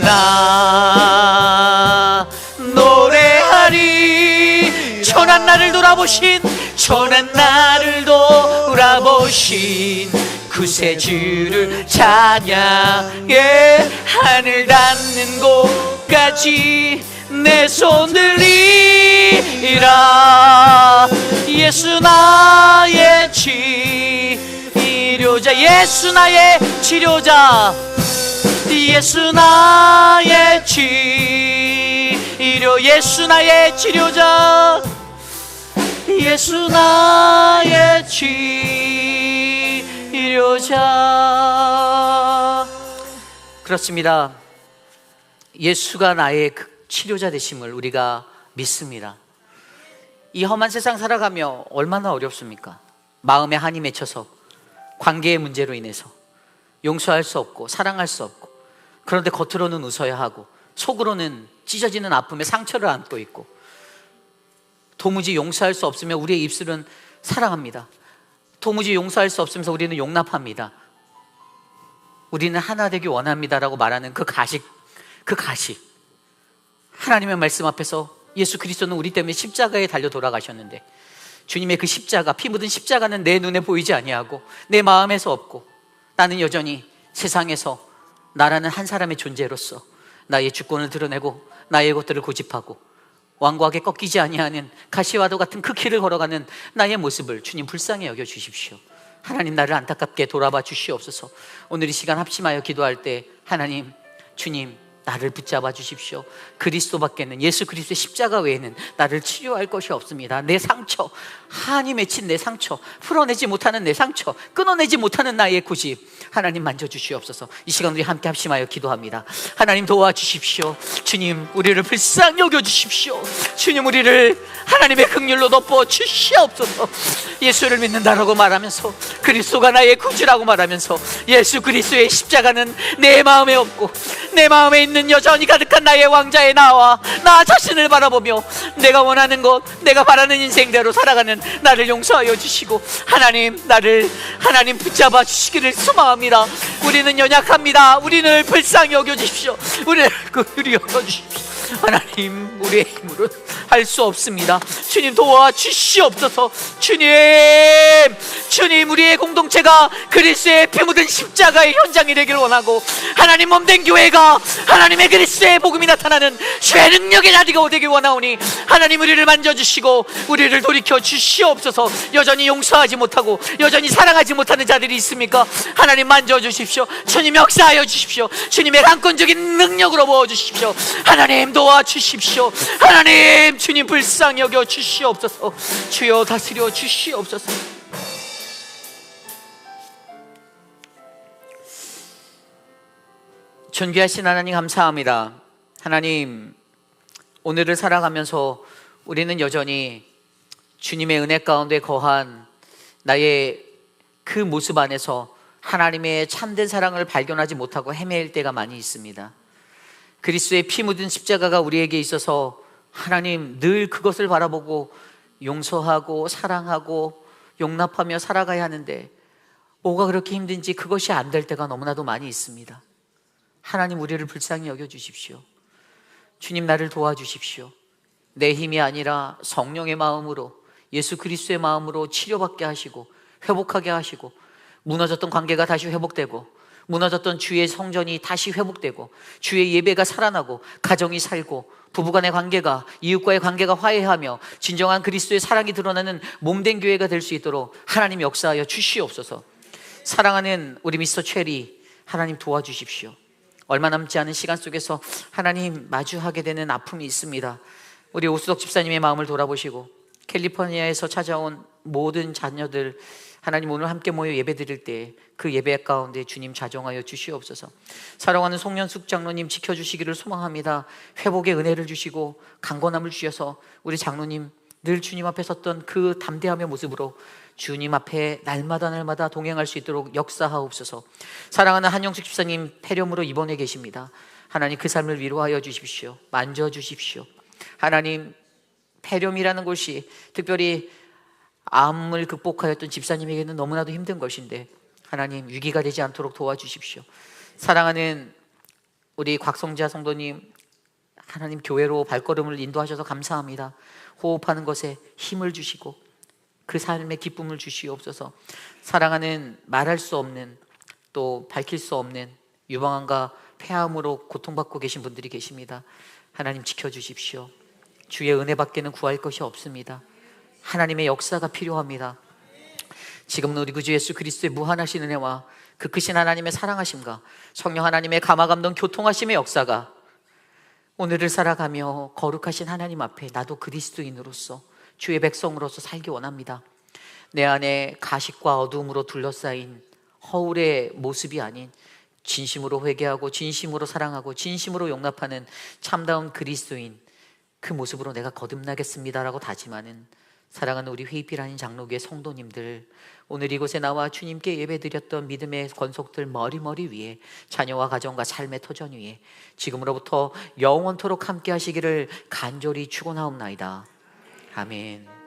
나 노래하리. 천한 나를 돌아보신, 천한 나를 돌아보신 구세주를 찬양해. 하늘 닿는 곳까지 내 손 들리라. 예수 나의 치료자, 예수 나의 치료자, 예수 나의 치료, 예수 나의 치료자, 예수 나의 치료. 치료자. 그렇습니다. 예수가 나의 치료자 되심을 우리가 믿습니다. 이 험한 세상 살아가며 얼마나 어렵습니까? 마음에 한이 맺혀서 관계의 문제로 인해서 용서할 수 없고 사랑할 수 없고, 그런데 겉으로는 웃어야 하고 속으로는 찢어지는 아픔에 상처를 안고 있고, 도무지 용서할 수 없으며 우리의 입술은 사랑합니다. 도무지 용서할 수 없으면서 우리는 용납합니다. 우리는 하나 되기 원합니다라고 말하는 그 가식, 하나님의 말씀 앞에서 예수 그리스도는 우리 때문에 십자가에 달려 돌아가셨는데, 주님의 그 십자가, 피 묻은 십자가는 내 눈에 보이지 아니하고 내 마음에서 없고, 나는 여전히 세상에서 나라는 한 사람의 존재로서 나의 주권을 드러내고 나의 것들을 고집하고 완고하게 꺾이지 아니하는 가시와도 같은 그 길을 걸어가는 나의 모습을 주님 불쌍히 여겨 주십시오. 하나님, 나를 안타깝게 돌아봐 주시옵소서. 오늘 이 시간 합심하여 기도할 때 하나님, 주님, 나를 붙잡아 주십시오. 그리스도밖에는, 예수 그리스도의 십자가 외에는 나를 치료할 것이 없습니다. 내 상처, 한이 맺힌 내 상처, 풀어내지 못하는 내 상처, 끊어내지 못하는 나의 고집, 하나님 만져주시옵소서. 이 시간 우리 함께 합심하여 기도합니다. 하나님 도와주십시오. 주님, 우리를 불쌍히 여겨주십시오. 주님, 우리를 하나님의 긍휼로 덮어주시옵소서. 예수를 믿는다라고 말하면서, 그리스도가 나의 구주라고 말하면서, 예수 그리스도의 십자가는 내 마음에 없고 내 마음에 있는 여전히 가득한 나의 왕자에 나와 나 자신을 바라보며 내가 원하는 것, 내가 바라는 인생대로 살아가는 나를 용서하여 주시고, 하나님, 나를 하나님 붙잡아 주시기를 소망합니다. 우리는 연약합니다. 우리를 불쌍히 여겨주십시오. 우리를 긍휼히 여겨주십시오. 하나님, 우리의 힘으로는 할 수 없습니다. 주님 도와주시옵소서. 주님, 우리의 공동체가 그리스도의 피 묻은 십자가의 현장이 되길 원하고, 하나님 몸된 교회가 하나님의 그리스도의 복음이 나타나는 주의 능력의 자리가 되길 원하오니, 하나님 우리를 만져주시고 우리를 돌이켜 주시옵소서. 여전히 용서하지 못하고 여전히 사랑하지 못하는 자들이 있습니까? 하나님 만져주십시오. 주님 역사하여 주십시오. 주님의 강권적인 능력으로 부어주십시오. 하나님 도와주십시오. 하나님, 주님 불쌍히 여겨 주시옵소서. 주여 다스려 주시옵소서. 존귀하신 하나님 감사합니다. 하나님, 오늘을 살아가면서 우리는 여전히 주님의 은혜 가운데 거한 나의 그 모습 안에서 하나님의 참된 사랑을 발견하지 못하고 헤매일 때가 많이 있습니다. 그리스도의 피 묻은 십자가가 우리에게 있어서 하나님 늘 그것을 바라보고 용서하고 사랑하고 용납하며 살아가야 하는데, 뭐가 그렇게 힘든지 그것이 안 될 때가 너무나도 많이 있습니다. 하나님, 우리를 불쌍히 여겨주십시오. 주님, 나를 도와주십시오. 내 힘이 아니라 성령의 마음으로, 예수 그리스도의 마음으로 치료받게 하시고 회복하게 하시고, 무너졌던 관계가 다시 회복되고, 무너졌던 주의 성전이 다시 회복되고, 주의 예배가 살아나고, 가정이 살고, 부부간의 관계가, 이웃과의 관계가 화해하며 진정한 그리스도의 사랑이 드러나는 몸된 교회가 될 수 있도록 하나님 역사하여 주시옵소서. 사랑하는 우리 미스터 체리, 하나님 도와주십시오. 얼마 남지 않은 시간 속에서 하나님 마주하게 되는 아픔이 있습니다. 우리 오수덕 집사님의 마음을 돌아보시고, 캘리포니아에서 찾아온 모든 자녀들, 하나님 오늘 함께 모여 예배 드릴 때 그 예배 가운데 주님 자정하여 주시옵소서. 사랑하는 송년숙 장로님 지켜주시기를 소망합니다. 회복의 은혜를 주시고 강건함을 주셔서 우리 장로님 늘 주님 앞에 섰던 그 담대함의 모습으로 주님 앞에 날마다 동행할 수 있도록 역사하옵소서. 사랑하는 한영숙 집사님 폐렴으로 입원해 계십니다. 하나님 그 삶을 위로하여 주십시오. 만져주십시오. 하나님, 폐렴이라는 것이 특별히 암을 극복하였던 집사님에게는 너무나도 힘든 것인데, 하나님 위기가 되지 않도록 도와주십시오. 사랑하는 우리 곽성자 성도님, 하나님 교회로 발걸음을 인도하셔서 감사합니다. 호흡하는 것에 힘을 주시고 그 삶의 기쁨을 주시옵소서. 사랑하는 말할 수 없는, 또 밝힐 수 없는 유방암과 폐암으로 고통받고 계신 분들이 계십니다. 하나님 지켜주십시오. 주의 은혜밖에는 구할 것이 없습니다. 하나님의 역사가 필요합니다. 지금은 우리 구주 예수 그리스도의 무한하신 은혜와 그 크신 하나님의 사랑하심과 성령 하나님의 감화감동 교통하심의 역사가 오늘을 살아가며 거룩하신 하나님 앞에 나도 그리스도인으로서, 주의 백성으로서 살기 원합니다. 내 안에 가식과 어두움으로 둘러싸인 허울의 모습이 아닌 진심으로 회개하고 진심으로 사랑하고 진심으로 용납하는 참다운 그리스도인, 그 모습으로 내가 거듭나겠습니다라고 다짐하는 사랑하는 우리 회의필 한인 장로교회 성도님들, 오늘 이곳에 나와 주님께 예배드렸던 믿음의 권속들 머리 위에, 자녀와 가정과 삶의 터전 위에 지금으로부터 영원토록 함께 하시기를 간절히 축원하옵나이다. 아멘.